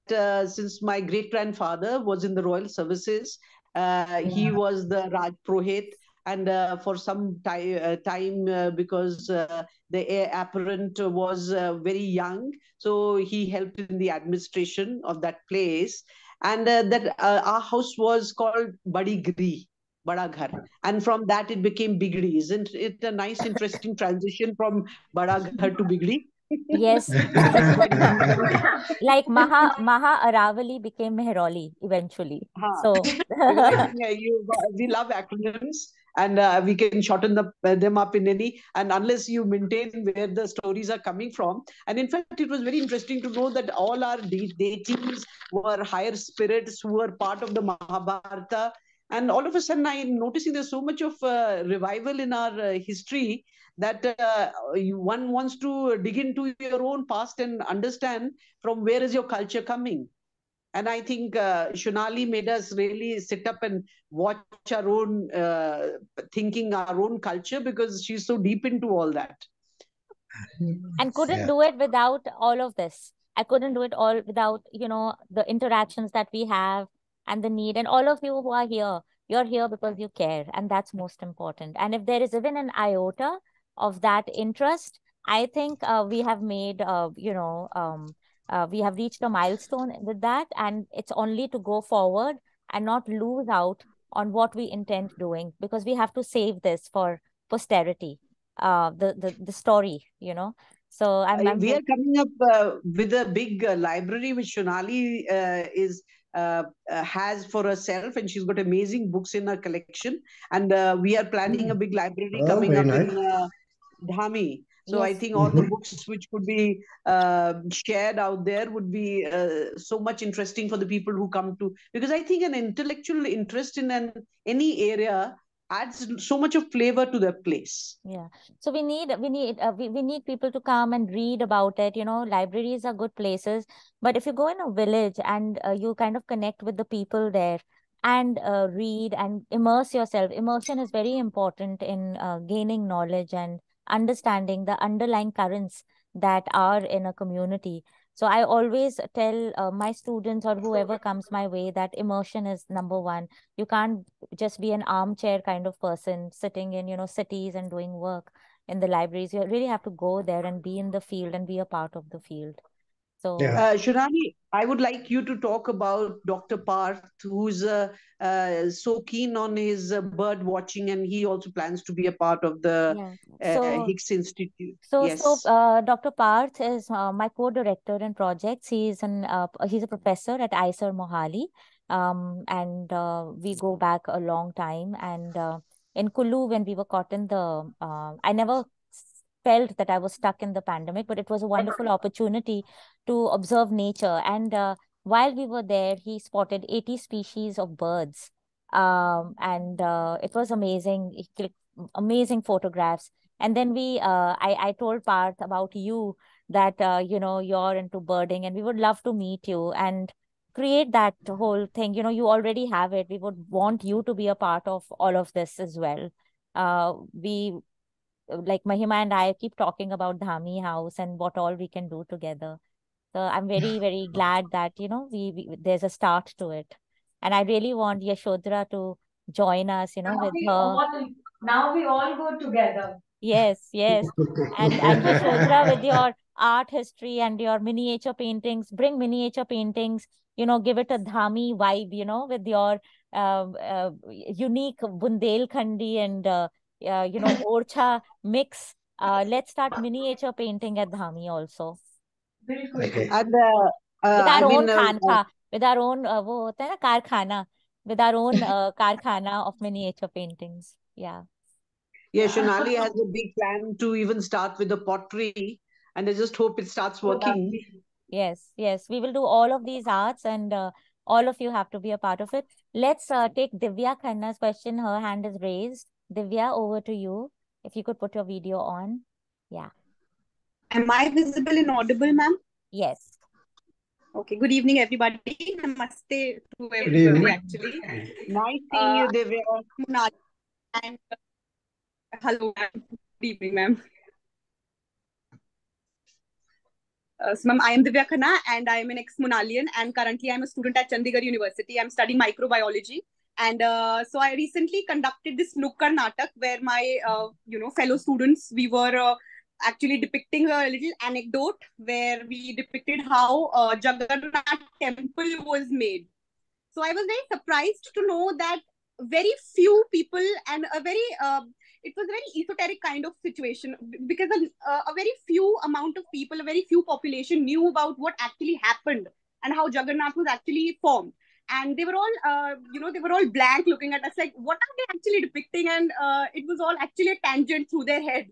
since my great grandfather was in the royal services, he was the Raj Prohit, and for some time because the heir apparent was very young, so he helped in the administration of that place, and that our house was called Badi Gri. Bada Ghar. And from that it became Bigdi. Isn't it a nice, interesting transition from Bada Ghar to Bigdi? Yes. Like Maha Aravali became Mehroli eventually. So Because I think we love acronyms, and we can shorten them up in any, and unless you maintain where the stories are coming from. And in fact, it was very interesting to know that all our deities were higher spirits who were part of the Mahabharata. And all of a sudden, I'm noticing there's so much of revival in our history that one wants to dig into your own past and understand from where is your culture coming. And I think Shonali made us really sit up and watch our own thinking, our own culture, because she's so deep into all that. And couldn't do it without all of this. I couldn't do it all without, the interactions that we have and the need. And all of you who are here, you're here because you care. And that's most important. And if there is even an iota of that interest, I think we have made, we have reached a milestone with that. And it's only to go forward and not lose out on what we intend doing, because we have to save this for posterity, the story, So we are coming up with a big library which Shonali has for herself, and she's got amazing books in her collection. And we are planning a big library coming up in Dhami. So I think all the books which could be shared out there would be so much interesting for the people who come to, because I think an intellectual interest in any area adds so much of flavor to the place. Yeah. So we need people to come and read about it. Libraries are good places, but if you go in a village and you kind of connect with the people there and read and immerse yourself, immersion is very important in gaining knowledge and understanding the underlying currents that are in a community. So I always tell my students or whoever comes my way that immersion is number one. You can't just be an armchair kind of person sitting in, cities and doing work in the libraries. You really have to go there and be in the field and be a part of the field. So, Shonali, I would like you to talk about Dr. Parth, who's so keen on his bird watching, and he also plans to be a part of the Hicks Institute. Dr. Parth is my co-director in projects. He's a professor at IISER Mohali, and we go back a long time. And in Kullu, when we were caught in I never felt that I was stuck in the pandemic, but it was a wonderful opportunity to observe nature. And while we were there, he spotted 80 species of birds. And it was amazing. He clicked amazing photographs. And then I told Parth about you, that, you're into birding and we would love to meet you and create that whole thing. You already have it. We would want you to be a part of all of this as well. Like Mahima and I keep talking about Dhami House and what all we can do together. So I'm very, very glad that, there's a start to it. And I really want Yashodhara to join us, with her. Now we all go together. Yes. And Yashodhara, with your art history and your miniature paintings, bring miniature paintings, give it a Dhami vibe, with your unique Bundelkhandi and Orcha mix. Let's start miniature painting at Dhami also. Okay. And with our own khanka, with our own wo hota hai na, karkhana, with our own karkhana of miniature paintings. Yeah. Yeah, Shonali has a big plan to even start with the pottery, and I just hope it starts working. Yes. We will do all of these arts, and all of you have to be a part of it. Let's take Divya Khanna's question. Her hand is raised. Divya, over to you. If you could put your video on. Yeah. Am I visible and audible, ma'am? Yes. Okay. Good evening, everybody. Namaste to everybody, actually. Nice seeing you, Divya. And hello, ma'am. Good evening, ma'am. So, ma'am, I am Divya Khanna, and I am an ex-Monalian, and currently I'm a student at Chandigarh University. I'm studying microbiology. And so I recently conducted this Nukkad Natak where my, fellow students, we were actually depicting a little anecdote where we depicted how Jagannath temple was made. So I was very surprised to know that very few people and a very it was a very esoteric kind of situation, because a very few amount of people, a very few population knew about what actually happened and how Jagannath was actually formed. And they were all they were all blank looking at us like, what are they actually depicting? And it was all actually a tangent through their head.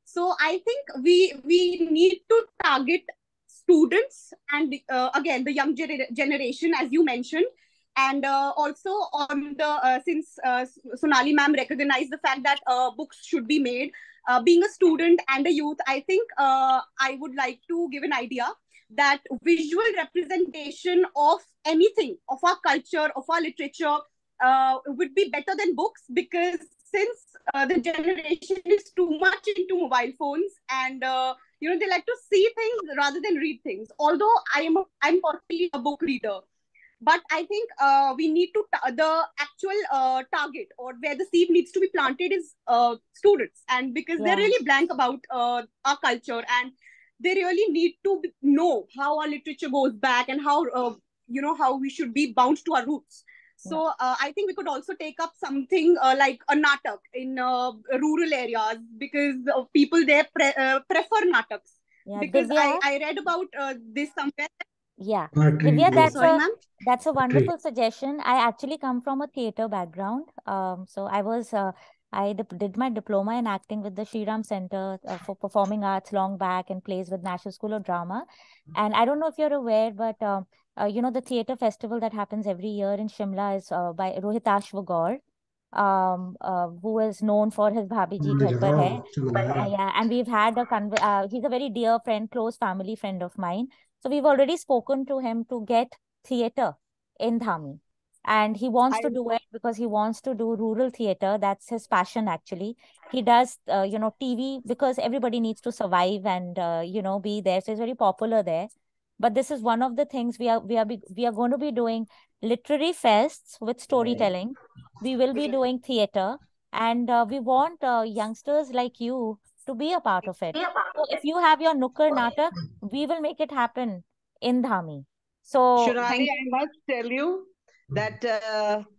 So I think we need to target students and again the young generation, as you mentioned. And also on the since Sonali ma'am recognized the fact that books should be made, being a student and a youth, I think I would like to give an idea that visual representation of anything, of our culture, of our literature, would be better than books, because since the generation is too much into mobile phones, and they like to see things rather than read things. Although I'm personally a book reader, but I think we need to the actual target, or where the seed needs to be planted, is students, and because they're really blank about our culture, and they really need to know how our literature goes back, and how how we should be bound to our roots. So I think we could also take up something like a natak in rural areas, because people there prefer nataks. Because I read about this somewhere. Yeah, Poetry Divya, is Sorry, ma'am. that's a poetry. wonderful suggestion. I actually come from a theater background. So I did my diploma in acting with the Shriram Center for Performing Arts long back, and plays with National School of Drama. And I don't know if you're aware, but the theater festival that happens every year in Shimla is by Rohitash Vagor, who is known for his Bhabiji Ghar Par Hai. Yeah, and we've had he's a very dear friend, close family friend of mine. So we've already spoken to him to get theater in Dhami. And he wants to do it because he wants to do rural theater. That's his passion, actually. He does, TV, because everybody needs to survive and, be there. So he's very popular there. But this is one of the things we are going to be doing literary fests with storytelling. We will be doing theater, and we want youngsters like you to be a part of it. So if you have your Nukkar Natak, we will make it happen in Dhami. So Shonali, I must tell you that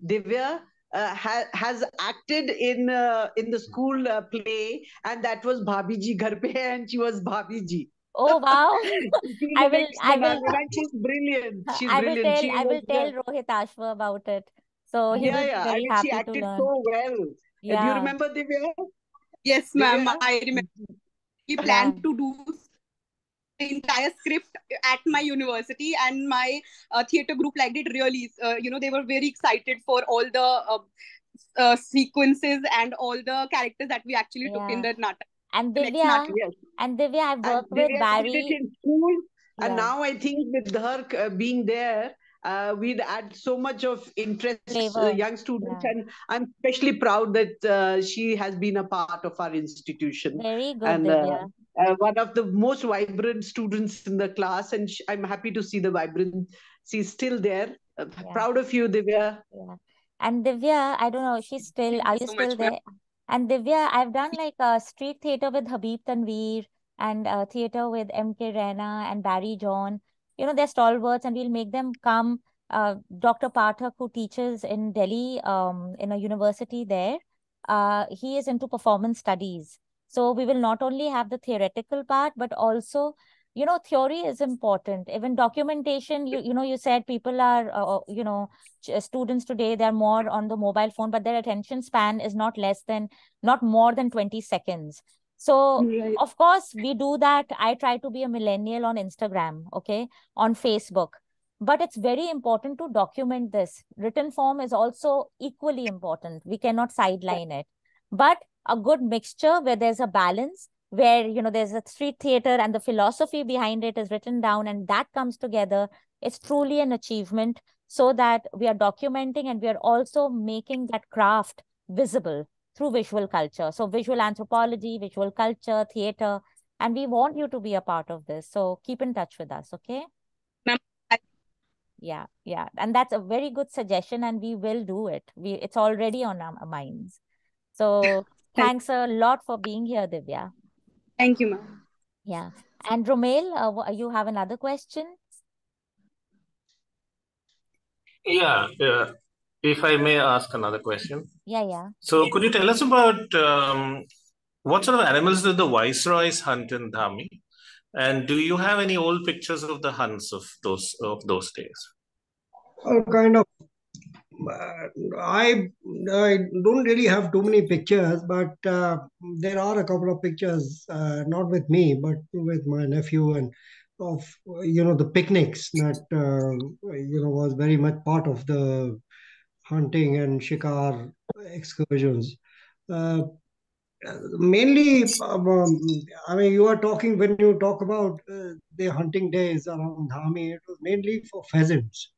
Divya has acted in the school play, and that was Bhabiji Ghar Pe Hai, and she was Bhabiji. Oh wow! I will. She's brilliant. She's I brilliant. will tell Rohit Ashwa about it. So he will be I very mean, happy she to acted learn. so well. Do you Yeah. remember, Divya? Yes, ma'am. Divya? I remember. We planned to do the entire script at my university, and my theater group liked it really. They were very excited for all the sequences and all the characters that we actually took in the natak. And The next Divya, natak. I've worked Divya with did Barry. it in school, and Yeah. now I think with her being there, we'd add so much of interest, Flavor. young students, Yeah. and I'm especially proud that she has been a part of our institution. Very good, And Divya. one of the most vibrant students in the class, and I'm happy to see the vibrancy still there. Proud of you, Divya. Yeah. And Divya, I don't know, she's still, Thank are you you so still much, ma'am. there? And Divya, I've done like a street theater with Habib Tanveer, and theater with M.K. Raina and Barry John. They're stalwarts, and we'll make them come. Dr. Pathak, who teaches in Delhi, in a university there, he is into performance studies. So we will not only have the theoretical part, but also, theory is important. Even documentation, you said people are, students today, they're more on the mobile phone, but their attention span is not more than 20 seconds. So, Right. of course, we do that. I try to be a millennial on Instagram, okay, on Facebook. But it's very important to document this. Written form is also equally important. We cannot sideline it. But a good mixture where there's a balance, where, there's a street theater and the philosophy behind it is written down, and that comes together. It's truly an achievement, so that we are documenting and we are also making that craft visible through visual culture. So visual anthropology, visual culture, theater, and we want you to be a part of this. So keep in touch with us, okay? Ma'am, Yeah. And that's a very good suggestion, and we will do it. It's already on our minds. So thanks a lot for being here, Divya. Thank you, ma'am. Yeah. And Romail, you have another question? Yeah. if I may ask another question. Yeah. So could you tell us about what sort of animals did the viceroys hunt in Dhami? And do you have any old pictures of the hunts of those days? Kind of. I don't really have too many pictures, but there are a couple of pictures, not with me, but with my nephew, and of the picnics that was very much part of the hunting and shikar excursions. Mainly, I mean, you are talking when you talk about the hunting days around Dhami, it was mainly for pheasants.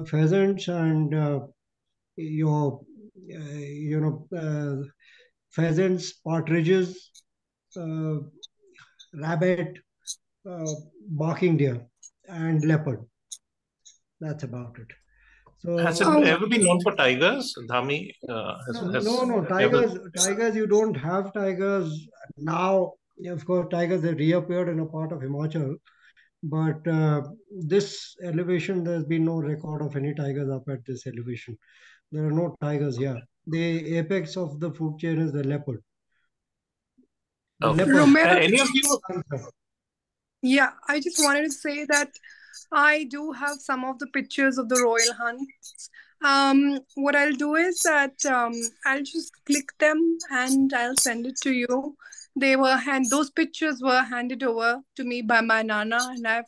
Pheasants and your pheasants, partridges, rabbit, barking deer, and leopard. That's about it. So has it ever been known for tigers? Dhami no, tigers. You don't have tigers now. Of course, tigers have reappeared in a part of Himachal, but this elevation, there's been no record of any tigers up at this elevation. There are no tigers here. The apex of the food chain is the leopard. Romero, any of you? Yeah, I just wanted to say that I do have some of the pictures of the royal hunts. What I'll do is that I'll just click them and I'll send it to you. Those pictures were handed over to me by my nana, and I've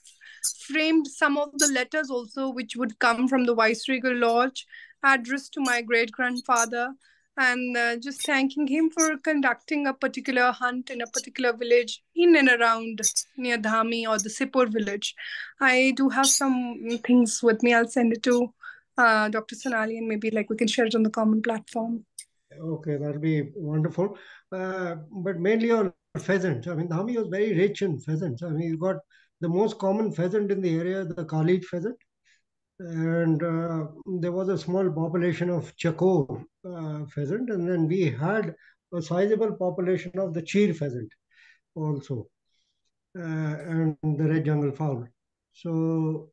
framed some of the letters also, which would come from the Viceregal Lodge, addressed to my great grandfather, and just thanking him for conducting a particular hunt in a particular village in and around near Dhami or the Sipur village. I do have some things with me. I'll send it to Dr. Sonali, and maybe we can share it on the common platform. Okay, that'll be wonderful. But mainly on pheasants. I mean, Dhami was very rich in pheasants. I mean, you got the most common pheasant in the area, the Kalij pheasant. And there was a small population of Chakor pheasant, and then we had a sizable population of the Cheer pheasant also, and the red jungle fowl. So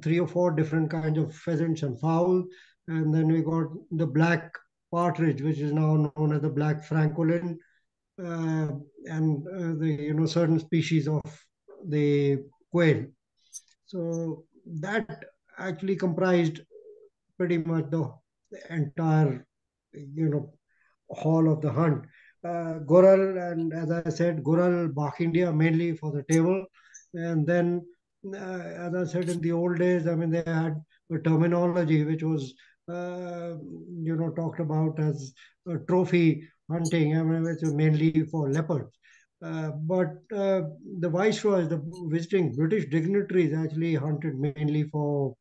3 or 4 different kinds of pheasants and fowl, and then we got the black partridge, which is now known as the black francolin, and the certain species of the quail. So that actually comprised pretty much the entire hall of the hunt. Goral, and as I said, Goral, barking deer mainly for the table, and then as I said, in the old days, I mean, they had a terminology which was talked about as trophy hunting, I mean, which was mainly for leopards. But the viceroys, the visiting British dignitaries, actually hunted mainly for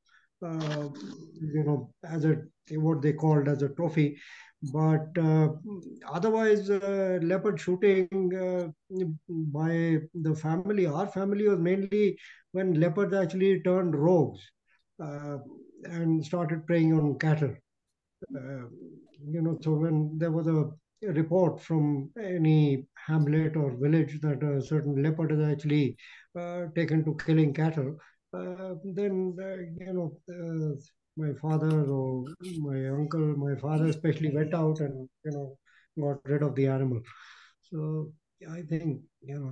as what they called as a trophy. But otherwise, leopard shooting by the family, our family, was mainly when leopards actually turned rogues and started preying on cattle. So when there was a report from any hamlet or village that a certain leopard is actually taken to killing cattle, then my father or my uncle, my father especially, went out and got rid of the animal. So I think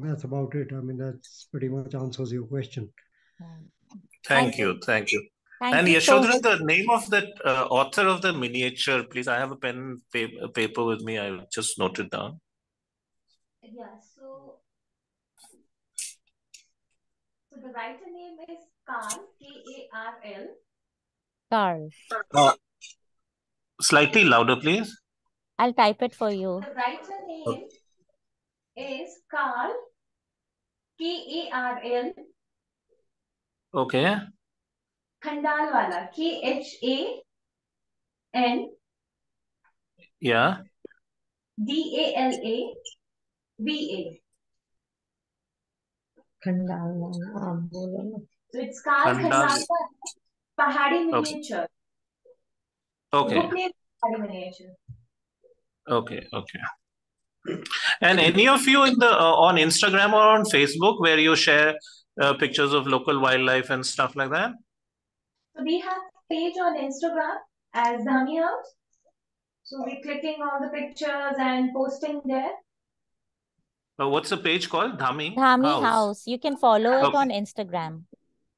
that's about it. I mean, that's pretty much answers your question. Thank you. And Yashodhara, the name of that author of the miniature, please. I have a pen paper with me. I just noted down. Yeah, so the writer name is Karl, K-A-R-L. Karl. Slightly louder, please. I'll type it for you. The writer name is Karl, K-A-R-L. Okay. Khandalwala, K-H-A-N. Yeah. D-A-L-A-V-A. Khandalwala. So it's Karl Khandalwala Pahadi Miniature. Okay. Pahadi Miniature. Okay. And any of you in the on Instagram or on Facebook where you share pictures of local wildlife and stuff like that? So we have a page on Instagram as Dhami House. So we're clicking on the pictures and posting there. What's the page called? Dhami Dhami House. House. You can follow it Okay. on Instagram.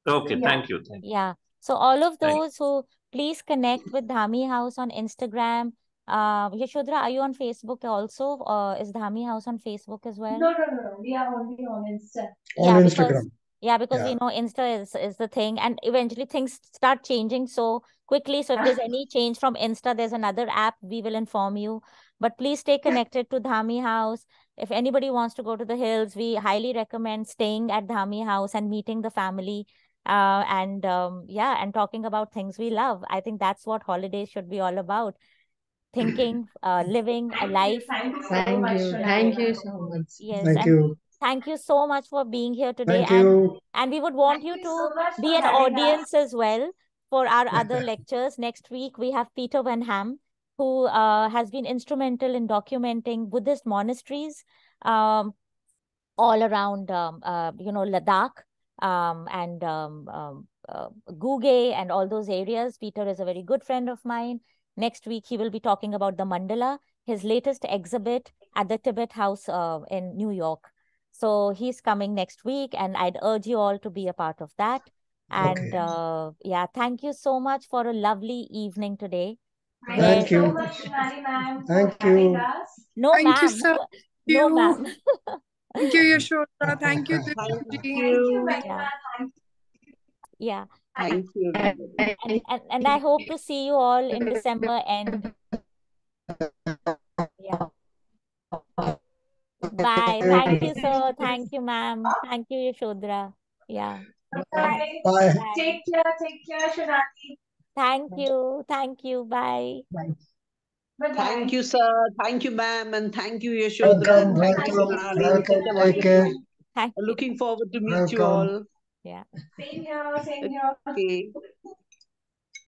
Okay, Yeah. thank you. Thank you. Yeah. So all of Thank those who please connect with Dhami House on Instagram. Yashodhara, are you on Facebook also? Is Dhami House on Facebook as well? No. We are only on Insta. Yeah, On because Instagram. we Yeah. know Insta is the thing, and eventually things start changing so quickly. So if there's any change from Insta, there's another app, we will inform you. But please stay connected to Dhami House. If anybody wants to go to the hills, we highly recommend staying at Dhami House and meeting the family. And talking about things we love. I think that's what holidays should be all about. Thinking, living a life. Thank you so Thank much, you. Shonali. Thank you so much. Yes, Thank and you. thank you so much for being here today. Thank you. And we would want Thank you you so to much be for an having us. audience as well for our other lectures. Next week, we have Peter Van Ham, who has been instrumental in documenting Buddhist monasteries all around, Ladakh and Guge and all those areas. Peter is a very good friend of mine. Next week, he will be talking about the mandala, his latest exhibit at the Tibet House in New York. So he's coming next week, and I'd urge you all to be a part of that. And Okay. thank you so much for a lovely evening today. Thank you so you. much, Shonali ma'am, for Thank having you. us. No, Thank you, ma'am. sir. No, You. ma'am. Thank you, Yashoda. Thank you, Thank Divyaji. Thank you, you. Mahima. Yeah. Thank you. And I hope to see you all in December end. Yeah. Bye. Thank you, sir. Thank you, ma'am. Thank you, Yashodhara. Yeah. Bye. Bye. Bye. Take care, Shonali. Thank you. Thank you. Bye. Bye-bye. Thank you, sir. Thank you, ma'am. And thank you, Yashodhara. Welcome, And thank you, welcome, Sonali. welcome. Such a Take care. wonderful. Thank you. Looking forward to meet you Welcome. all. Yeah. Same here, same here. Okay.